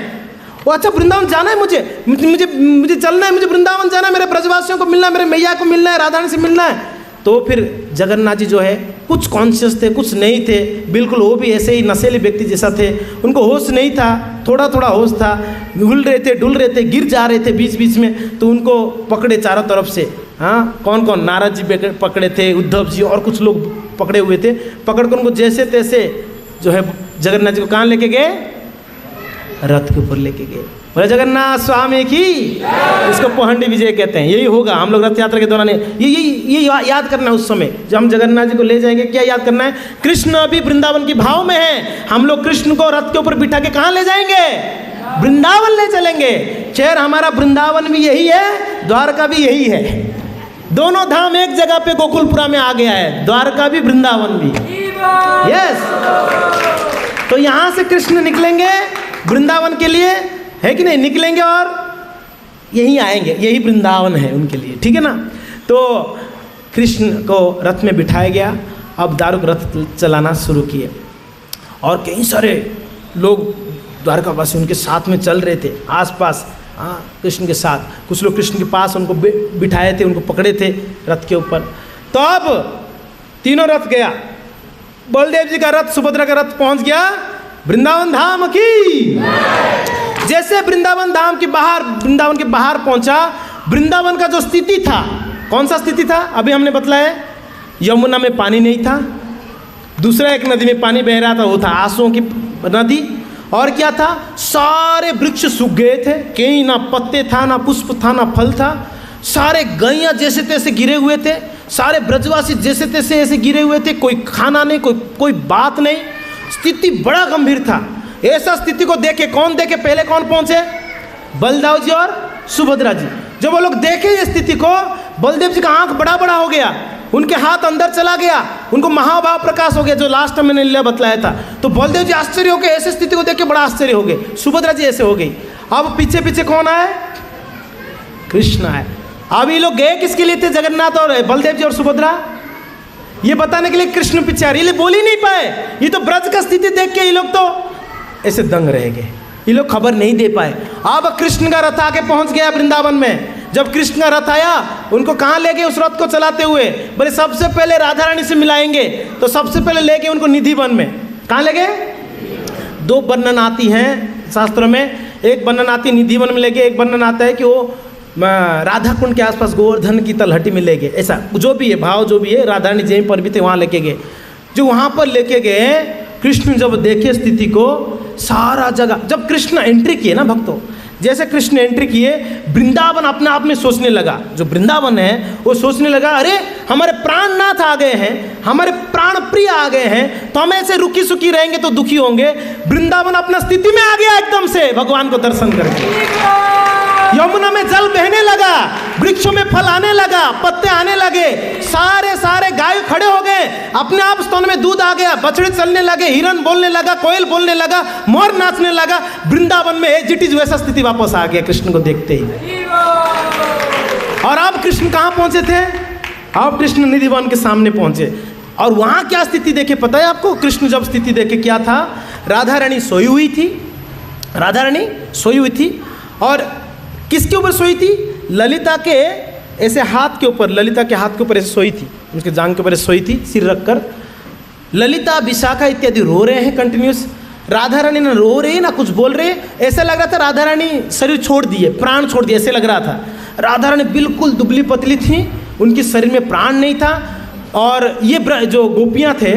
वो अच्छा वृंदावन जाना है, मुझे चलना है, मुझे वृंदावन जाना है, मेरे ब्रजवासियों को मिलना है, मेरे मैया को मिलना है, राधा रानी से मिलना है। तो फिर जगन्नाथ जी जो है कुछ कॉन्शियस थे, कुछ नहीं थे, बिल्कुल वो भी ऐसे ही नशेले व्यक्ति जैसा थे। उनको होश नहीं था, थोड़ा थोड़ा होश था, हिल रहे थे, डुल रहे थे, गिर जा रहे थे बीच बीच में। तो उनको पकड़े चारों तरफ से। हाँ, कौन कौन? नारद जी पकड़े थे, उद्धव जी और कुछ लोग पकड़े हुए थे। पकड़ कर उनको जैसे तैसे जो है जगन्नाथ जी को कहाँ लेके गए? रथ के ऊपर लेके गए। बोले जगन्नाथ स्वामी की। इसको पोहंडी विजय कहते हैं। यही होगा हम लोग रथ यात्रा के दौरान ये याद करना है। उस समय जब हम जगन्नाथ जी को ले जाएंगे, क्या याद करना है? कृष्ण अभी वृंदावन की भाव में है। हम लोग कृष्ण को रथ के ऊपर बिठा के कहाँ ले जाएंगे? वृंदावन ले चलेंगे। खैर, हमारा वृंदावन भी यही है, द्वारका भी यही है। दोनों धाम एक जगह पे गोकुलपुरा में आ गया है, द्वारका भी वृंदावन भी। यस, तो यहाँ से कृष्ण निकलेंगे वृंदावन के लिए, है कि नहीं? निकलेंगे और यहीं आएंगे, यही वृंदावन है उनके लिए, ठीक है ना? तो कृष्ण को रथ में बिठाया गया। अब दारुक रथ चलाना शुरू किए और कई सारे लोग द्वारकावासी उनके साथ में चल रहे थे आसपास। हाँ, कृष्ण के साथ कुछ लोग कृष्ण के पास उनको बिठाए थे, उनको पकड़े थे रथ के ऊपर। तो अब तीनों रथ गया। बलदेव जी का रथ, सुभद्रा का रथ पहुंच गया वृंदावन धाम की। जैसे वृंदावन धाम के बाहर, वृंदावन के बाहर पहुंचा, वृंदावन का जो स्थिति था, कौन सा स्थिति था? अभी हमने बतलाया, यमुना में पानी नहीं था, दूसरा एक नदी में पानी बह रहा था, वो था आंसुओं की नदी। और क्या था? सारे वृक्ष सूख गए थे, कहीं ना पत्ते था, ना पुष्प था, ना फल था। सारे गैया जैसे तैसे गिरे हुए थे, सारे ब्रजवासी जैसे तैसे ऐसे गिरे हुए थे, कोई खाना नहीं, कोई बात नहीं। स्थिति बड़ा गंभीर था। ऐसा स्थिति को देखे कौन देखे? पहले कौन पहुंचे? बलदेव जी और सुभद्रा जी। जब वो लोग देखे ये स्थिति को, बलदेव जी का आंख बड़ा बड़ा हो गया, उनके हाथ अंदर चला गया, उनको महाभाव प्रकाश हो गया, जो लास्ट में मैंने लीला बतलाया था। तो बलदेव जी आश्चर्य हो गए, ऐसे स्थिति को देख के बड़ा आश्चर्य हो गए। सुभद्रा जी ऐसे हो गई। अब पीछे पीछे कौन आए? कृष्ण आए। अब ये लोग गए किसके लिए थे? जगन्नाथ और बलदेव जी और सुभद्रा, ये बताने के लिए कृष्ण पीछे आ रहे। ये बोल ही नहीं पाए। ये तो ब्रज का स्थिति देख के ये लोग तो ऐसे दंग रह गए, ये लोग खबर नहीं दे पाए। अब कृष्ण का रथ आके पहुंच गया वृंदावन में। जब कृष्ण का रथ आया, उनको कहाँ ले गए उस रथ को चलाते हुए? बोले सबसे पहले राधा रानी से मिलाएंगे। तो सबसे पहले ले गए उनको निधि वन में। कहाँ ले गए? दो वर्णन आती हैं शास्त्रों में। एक वर्णन आती है निधि वन में ले गए, एक वर्णन आता है कि वो राधा कुंड के आसपास गोवर्धन की तलहटी में ले गए। ऐसा जो भी है भाव, जो भी है, राधा रानी जहीं पर भी थे वहाँ लेके गए। जो वहाँ पर लेके गए, कृष्ण जब देखे स्थिति को, सारा जगह, जब कृष्ण एंट्री किए ना भक्तों, जैसे कृष्ण एंट्री किए, वृंदावन अपने आप में सोचने लगा, जो वृंदावन है वो सोचने लगा, अरे हमारे प्राणनाथ आ गए हैं, हमारे प्राण प्रिय आ गए हैं, तो हम ऐसे रुकी सुखी रहेंगे तो दुखी होंगे। वृंदावन अपना स्थिति में आ गया एकदम से भगवान को दर्शन करके। यमुना में जल बहने लगा, वृक्षों में फल आने लगा, पत्ते आने लगे, सारे गाय खड़े हो गए, अपने आप स्तन में दूध आ गया, बछड़े चलने लगे, हिरन बोलने लगा, कोयल बोलने लगा, मोर नाचने लगा। वृंदावन में एज इट इज वैसा स्थिति वापस आ गया कृष्ण को देखते ही। और अब कृष्ण कहाँ पहुंचे थे? अब कृष्ण निधि वन के सामने पहुंचे। और वहां क्या स्थिति देखे पता है आपको? कृष्ण जब स्थिति देखे क्या था? राधा रानी सोई हुई थी, राधा रानी सोई हुई थी। और किसके ऊपर सोई थी? ललिता के ऐसे हाथ के ऊपर, ललिता के हाथ के ऊपर ऐसे सोई थी, उसके जांग के ऊपर ऐसे सोई थी सिर रखकर। ललिता, विशाखा इत्यादि रो रहे हैं कंटिन्यूस। राधा रानी ना रो रही ना कुछ बोल रहे। ऐसा लग रहा था राधा रानी शरीर छोड़ दिए, प्राण छोड़ दिए, ऐसे लग रहा था। राधा रानी बिल्कुल दुबली पतली थी, उनके शरीर में प्राण नहीं था। और ये जो गोपियाँ थे,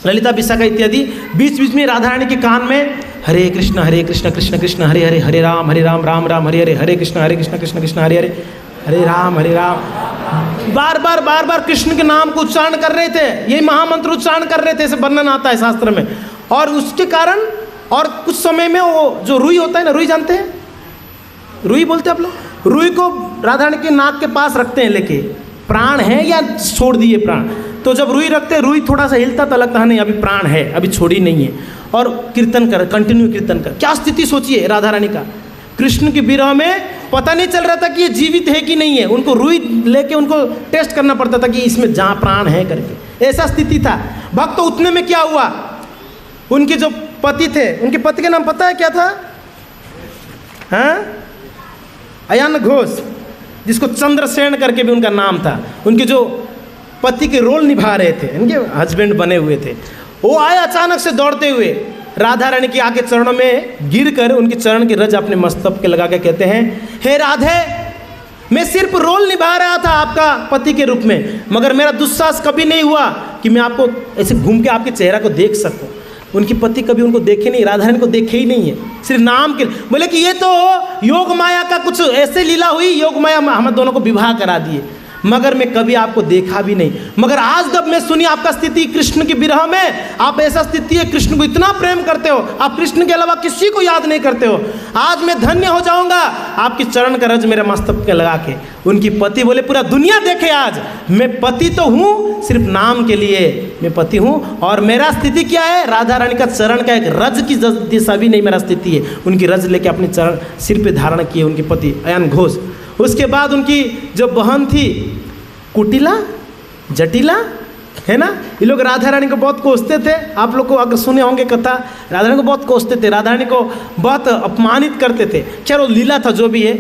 ललिता, विशाखा इत्यादि, बीच बीच में राधा रानी के कान में हरे कृष्ण कृष्ण कृष्ण हरे हरे, हरे राम राम राम हरे हरे, हरे कृष्ण कृष्ण कृष्ण हरे हरे, हरे राम बार बार कृष्ण के नाम को उच्चारण कर रहे थे। यही महामंत्र उच्चारण कर रहे थे, ऐसे वर्णन आता है शास्त्र में। और उसके कारण, और कुछ समय में वो जो रुई होता है ना, रुई जानते हैं? रुई बोलते हैं आप लोग। रुई को राधा रानी के नाक के पास रखते हैं लेके, प्राण है या छोड़ दिए प्राण। तो जब रुई रखते, रुई थोड़ा सा हिलता तो लगता है नहीं अभी प्राण है, अभी छोड़ी नहीं है। और कीर्तन कर, कंटिन्यू कीर्तन कर। क्या स्थिति सोचिए राधा रानी का। कृष्ण के विरह में पता नहीं चल रहा था कि ये जीवित है कि नहीं है। उनको रुई लेके उनको टेस्ट करना पड़ता था कि इसमें जहाँ प्राण है करके, ऐसा स्थिति था। भक्त तो उतने में क्या हुआ, उनके जो पति थे, उनके पति का नाम पता है क्या था? हाँ, अयान घोष, जिसको चंद्रसेन करके भी उनका नाम था। उनके जो पति के रोल निभा रहे थे, इनके हस्बैंड बने हुए थे। वो आए अचानक से दौड़ते हुए, राधा रानी के आके चरणों में गिरकर उनके चरण की रज अपने मस्तक पे लगा के कहते हैं, हे राधे, मैं सिर्फ रोल निभा रहा था आपका पति के रूप में, मगर मेरा दुस्साहस कभी नहीं हुआ कि मैं आपको ऐसे घूम के आपके चेहरा को देख सकूं। उनकी पति कभी उनको देखे नहीं, राधा रानी को देखे ही नहीं है, सिर्फ नाम के। बोले कि ये तो योग माया का कुछ ऐसे लीला हुई, योग माया हम दोनों को विवाह करा दिए, मगर मैं कभी आपको देखा भी नहीं। मगर आज जब मैं सुनी आपका स्थिति कृष्ण की विरह में, आप ऐसा स्थिति है, कृष्ण को इतना प्रेम करते हो, आप कृष्ण के अलावा किसी को याद नहीं करते हो, आज मैं धन्य हो जाऊंगा आपकी चरण का रज मेरे मस्तक पे लगा के। उनकी पति बोले पूरा दुनिया देखे आज, मैं पति तो हूँ, सिर्फ नाम के लिए मैं पति हूँ, और मेरा स्थिति क्या है, राधा रानी का चरण का एक रज की दिशा भी नहीं मेरा स्थिति है। उनकी रज लेके अपने चरण सिर पे धारण किए उनके पति अयन घोष। उसके बाद उनकी जो बहन थी कुटिला, जटिला, है ना, ये लोग राधा रानी को बहुत कोसते थे। आप लोग को अगर सुने होंगे कथा, राधा रानी को बहुत कोसते थे, राधा रानी को बहुत अपमानित करते थे। चलो लीला था जो भी है।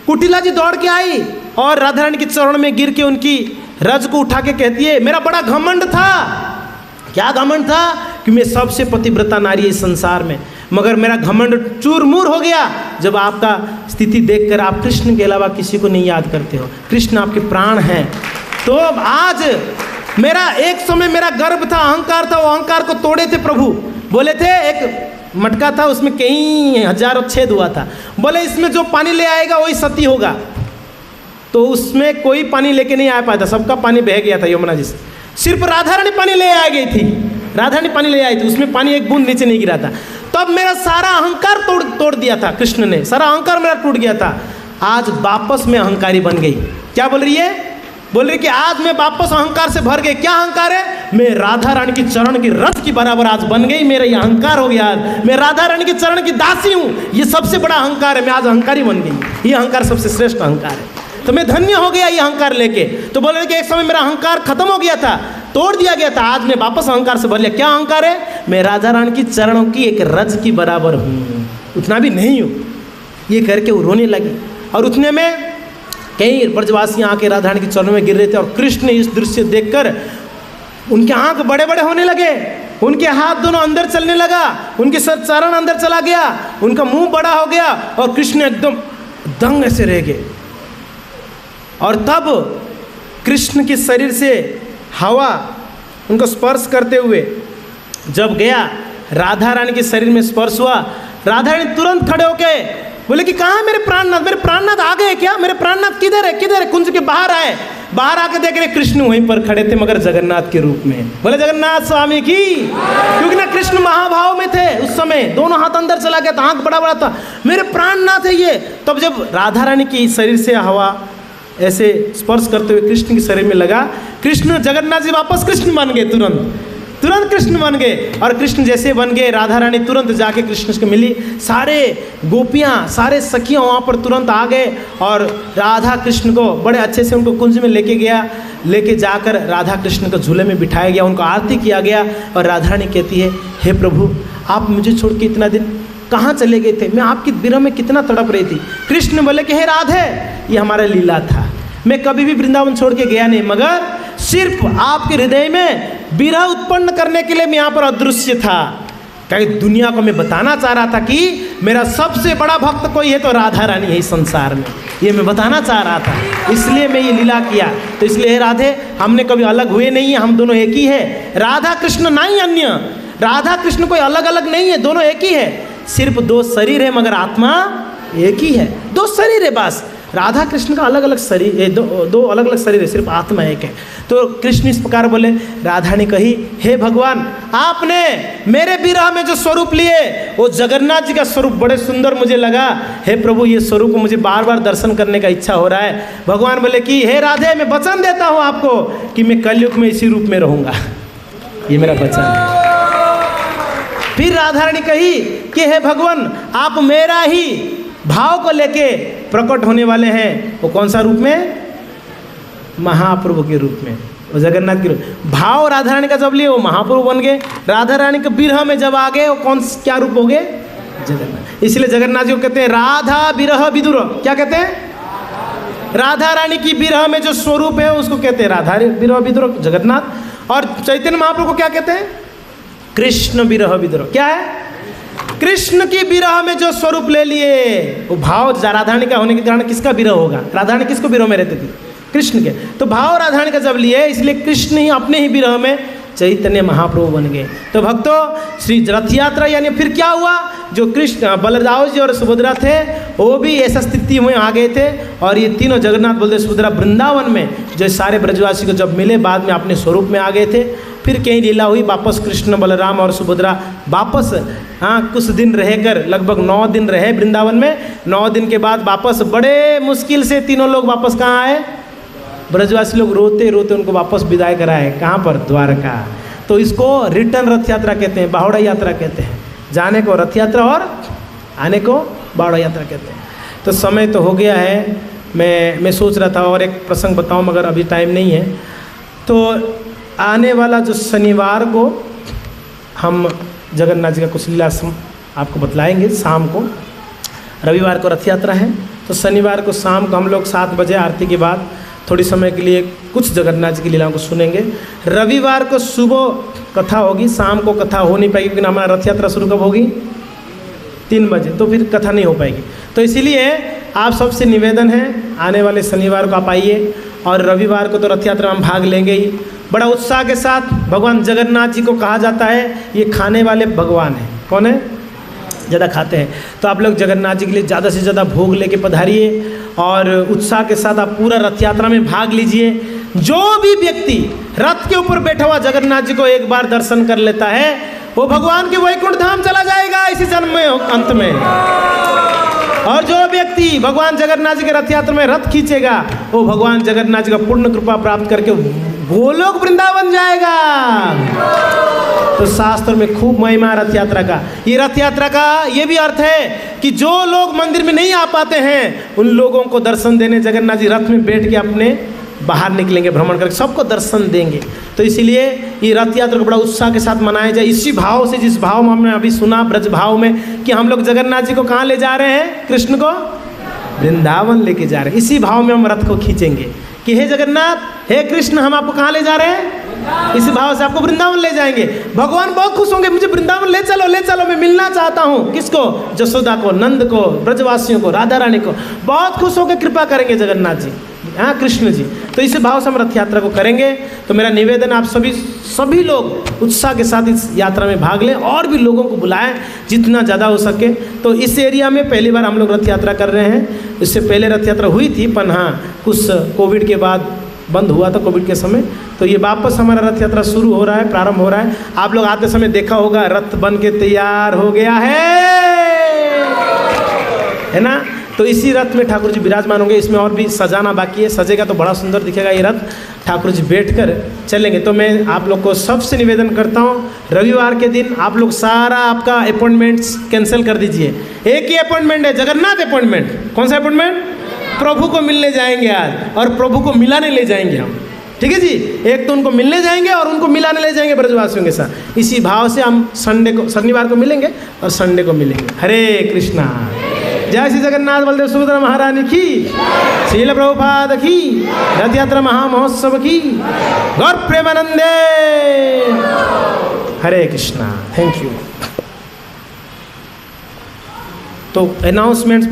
कुटिला जी दौड़ के आई और राधा रानी के चरण में गिर के उनकी रज को उठा के कहती है, मेरा बड़ा घमंड था। क्या घमंड था? कि मैं सबसे पतिव्रता नारी है इस संसार में, मगर मेरा घमंड चूरमूर हो गया जब आपका स्थिति देखकर आप कृष्ण के अलावा किसी को नहीं याद करते हो। कृष्ण आपके प्राण हैं। तो आज मेरा एक समय मेरा गर्व था, अहंकार था, वो अहंकार को तोड़े थे प्रभु। बोले थे एक मटका था, उसमें कई हजारों छेद हुआ था, बोले इसमें जो पानी ले आएगा वही सती होगा। तो उसमें कोई पानी लेके नहीं आ पाया था, सबका पानी बह गया था यमुना जी से। सिर्फ राधा रानी पानी ले आ गई थी, राधा रानी पानी ले आई थी, उसमें पानी एक बूंद नीचे नहीं गिरा था। तब मेरा सारा अहंकार तोड़ दिया था कृष्ण ने, सारा अहंकार मेरा टूट गया था। आज वापस मैं अहंकारी बन गई। क्या बोल रही है? बोल रही कि आज मैं वापस अहंकार से भर गई। क्या अहंकार है? मैं राधा रानी की चरण की रथ की बराबर आज बन गई। मेरा ये अहंकार हो गया, आज मैं राधा रानी के चरण की दासी हूँ। ये सबसे बड़ा अहंकार है, मैं आज अहंकारी बन गई। ये अहंकार सबसे श्रेष्ठ अहंकार है। तो मैं धन्य हो गया ये अहंकार लेके। तो बोल रहे कि एक समय मेरा अहंकार खत्म हो गया था, तोड़ दिया गया था, आज मैं वापस अहंकार से भर लिया। क्या अहंकार है? मैं राधा रानी की चरणों की एक रज की बराबर हूँ, उतना भी नहीं हूँ। ये करके वो रोने लगी। और उतने में कई ब्रजवासी आके राधा रानी के चरणों में गिर रहे थे, और कृष्ण इस दृश्य देखकर उनके आंख बड़े बड़े होने लगे, उनके हाथ दोनों अंदर चलने लगा, उनके सर चरण अंदर चला गया, उनका मुंह बड़ा हो गया, और कृष्ण एकदम दंग ऐसे रह गए। और तब कृष्ण के शरीर से हवा उनको स्पर्श करते हुए जब गया, राधा रानी के शरीर में स्पर्श हुआ, राधा रानी तुरंत खड़े होके बोले कि कहाँ है मेरे प्राणनाथ? मेरे प्राणनाथ आ गए क्या? मेरे प्राणनाथ किधर है? किधर है? कुंज के बाहर आए, बाहर आके देख रहे कृष्ण वहीं पर खड़े थे, मगर जगन्नाथ के रूप में। बोले जगन्नाथ स्वामी की, क्योंकि ना कृष्ण महाभाव में थे उस समय, दोनों हाथ अंदर चला गया था, आंख बड़ा बड़ा था, मेरे प्राणनाथ है ये। तब जब राधा रानी की शरीर से हवा ऐसे स्पर्श करते हुए कृष्ण के शरीर में लगा, कृष्ण जगन्नाथ जी वापस कृष्ण बन गए, तुरंत कृष्ण बन गए। और कृष्ण जैसे बन गए, राधा रानी तुरंत जाके कृष्ण से मिली, सारे गोपियाँ, सारे सखियाँ वहाँ पर तुरंत आ गए, और राधा कृष्ण को बड़े अच्छे से उनको कुंज में लेके गया, लेके जाकर राधा कृष्ण को झूले में बिठाया गया, उनको आरती किया गया। और राधा रानी कहती है, हे प्रभु, आप मुझे छोड़ के इतना दिन कहाँ चले गए थे? मैं आपकी विरह में कितना तड़प रही थी। कृष्ण बोले कि हे राधे, ये हमारा लीला था, मैं कभी भी वृंदावन छोड़ के गया नहीं, मगर सिर्फ आपके हृदय में विरह उत्पन्न करने के लिए मैं यहाँ पर अदृश्य था। क्योंकि दुनिया को मैं बताना चाह रहा था कि मेरा सबसे बड़ा भक्त कोई है तो राधा रानी है इस संसार में, ये मैं बताना चाह रहा था, इसलिए मैं ये लीला किया। तो इसलिए हे राधे, हमने कभी अलग हुए नहीं है, हम दोनों एक ही है। राधा कृष्ण नहीं अन्य, राधा कृष्ण कोई अलग अलग नहीं है, दोनों एक ही है। सिर्फ दो शरीर है, मगर आत्मा एक ही है। दो शरीर है बस, राधा कृष्ण का अलग अलग शरीर, दो अलग अलग शरीर है, सिर्फ आत्मा एक है। तो कृष्ण इस प्रकार बोले। राधा ने कही, हे भगवान, आपने मेरे विरह में जो स्वरूप लिए वो जगन्नाथ जी का स्वरूप बड़े सुंदर मुझे लगा। हे प्रभु, ये स्वरूप को मुझे बार बार दर्शन करने का इच्छा हो रहा है। भगवान बोले कि हे राधे, मैं वचन देता हूँ आपको कि मैं कलयुग में इसी रूप में रहूँगा, ये मेरा वचन है। फिर राधा रानी कही कि हे भगवान, आप मेरा ही भाव को लेके प्रकट होने वाले हैं। वो कौन सा रूप में? महाप्रभु के रूप में, वो जगन्नाथ के रूप। भाव राधा रानी का जब लिए वो महाप्रभु बन गए, राधा रानी के विरह में जब आ गए वो क्या रूप हो गए? जगन्नाथ। इसलिए जगन्नाथ जी को कहते हैं राधा विरह विदुर। क्या कहते हैं? राधा रानी की विरह में जो स्वरूप है उसको कहते हैं राधा विरह विद्रोह जगन्नाथ। और चैतन्य महाप्रभु को क्या कहते हैं? कृष्ण विरह विद्रोह। क्या है? कृष्ण की विरह में जो स्वरूप ले लिए वो भाव राधारानी का होने के कारण किसका विरह होगा? राधारानी किसको विरह में रहते थे? कृष्ण के। तो भाव राधारानी का जब लिए इसलिए कृष्ण ही अपने ही विरह में चैतन्य महाप्रभु बन गए। तो भक्तों श्री रथ यात्रा यानी फिर क्या हुआ? जो कृष्ण बलराम जी और सुभद्रा थे वो भी ऐसा स्थिति में आ गए थे और ये तीनों जगन्नाथ बलदेव सुभद्रा वृंदावन में जो सारे ब्रजवासी को जब मिले बाद में अपने स्वरूप में आ गए थे। फिर कहीं लीला हुई, वापस कृष्ण बलराम और सुभद्रा वापस कुछ दिन रहकर लगभग 9 दिन रहे वृंदावन में। 9 दिन के बाद वापस बड़े मुश्किल से तीनों लोग वापस कहाँ आए? ब्रजवासी लोग रोते रोते उनको वापस विदाई कराए। कहाँ पर? द्वारका। तो इसको रिटर्न रथ यात्रा कहते हैं, बाहुड़ा यात्रा कहते हैं। जाने को रथ यात्रा और आने को बाहुड़ा यात्रा कहते हैं। तो समय तो हो गया है, मैं सोच रहा था और एक प्रसंग बताऊं मगर अभी टाइम नहीं है। तो आने वाला जो शनिवार को हम जगन्नाथ जी का कुछ लीला आपको बतलाएंगे शाम को। रविवार को रथ यात्रा है तो शनिवार को शाम को हम लोग 7 बजे आरती के बाद थोड़ी समय के लिए कुछ जगन्नाथ जी की लीलाओं को सुनेंगे। रविवार को सुबह कथा होगी, शाम को कथा हो नहीं पाएगी क्योंकि हमारा रथ यात्रा शुरू कब होगी? 3 बजे, तो फिर कथा नहीं हो पाएगी। तो इसीलिए आप सबसे निवेदन है आने वाले शनिवार को आप आइए और रविवार को तो रथ यात्रा में हम भाग लेंगे ही बड़ा उत्साह के साथ। भगवान जगन्नाथ जी को कहा जाता है ये खाने वाले भगवान हैं। कौन है? ज़्यादा खाते हैं। तो आप लोग जगन्नाथ जी के लिए ज़्यादा से ज़्यादा भोग लेके पधारिए और उत्साह के साथ आप पूरा रथ यात्रा में भाग लीजिए। जो भी व्यक्ति रथ के ऊपर बैठा हुआ जगन्नाथ जी को एक बार दर्शन कर लेता है वो भगवान के वैकुंठ धाम चला जाएगा इसी जन्म में अंत में। और जो व्यक्ति भगवान जगन्नाथ जी के रथ यात्रा में रथ खींचेगा वो भगवान जगन्नाथ जी का पूर्ण कृपा प्राप्त करके गोलोक वृंदावन जाएगा। तो शास्त्र में खूब महिमा रथ यात्रा का। ये रथ यात्रा का ये भी अर्थ है कि जो लोग मंदिर में नहीं आ पाते हैं उन लोगों को दर्शन देने जगन्नाथ जी रथ में बैठ के अपने बाहर निकलेंगे, भ्रमण करके सबको दर्शन देंगे। तो इसीलिए ये रथ यात्रा को बड़ा उत्साह के साथ मनाया जाए इसी भाव से, जिस भाव में हमने अभी सुना ब्रज भाव में कि हम लोग जगन्नाथ जी को कहाँ ले जा रहे हैं? कृष्ण को वृंदावन लेके जा रहे हैं। इसी भाव में हम रथ को खींचेंगे कि हे जगन्नाथ, हे कृष्ण, हम आपको कहाँ ले जा रहे हैं? इस भाव से आपको वृंदावन ले जाएंगे। भगवान बहुत खुश होंगे, मुझे वृंदावन ले चलो, मैं मिलना चाहता हूँ। किसको? जसोदा को, नंद को, ब्रजवासियों को, राधा रानी को। बहुत खुश होकर कृपा करेंगे जगन्नाथ जी, हाँ कृष्ण जी। तो इस भाव से हम रथ यात्रा को करेंगे। तो मेरा निवेदन आप सभी लोग उत्साह के साथ इस यात्रा में भाग लें और भी लोगों को बुलाएं जितना ज़्यादा हो सके। तो इस एरिया में पहली बार हम लोग रथ यात्रा कर रहे हैं। इससे पहले रथ यात्रा हुई थी पर हाँ कुछ कोविड के बाद बंद हुआ था, कोविड के समय। तो ये वापस हमारा रथ यात्रा शुरू हो रहा है, प्रारंभ हो रहा है। आप लोग आते समय देखा होगा रथ बन के तैयार हो गया है ना। तो इसी रथ में ठाकुर जी विराजमान होंगे। इसमें और भी सजाना बाकी है, सजेगा तो बड़ा सुंदर दिखेगा ये रथ। ठाकुर जी बैठकर चलेंगे। तो मैं आप लोग को सबसे निवेदन करता हूँ रविवार के दिन आप लोग सारा आपका अपॉइंटमेंट्स कैंसिल कर दीजिए। एक ही अपॉइंटमेंट है, जगन्नाथ अपॉइंटमेंट। कौन सा अपॉइंटमेंट? प्रभु को मिलने जाएंगे आज और प्रभु को मिलाने ले जाएंगे हम। ठीक है जी। एक तो उनको मिलने जाएंगे और उनको मिलाने ले जाएंगे ब्रजवासियों के साथ। इसी भाव से हम शनिवार को मिलेंगे और संडे को मिलेंगे। हरे कृष्णा। जय श्री जगन्नाथ बलदेव सुभद्रा महारानी की, श्रील प्रभुपाद की, रथ यात्रा महामहोत्सव की, गौर प्रेमानंदे। हरे कृष्णा। Thank you. तो अनाउंसमेंट्स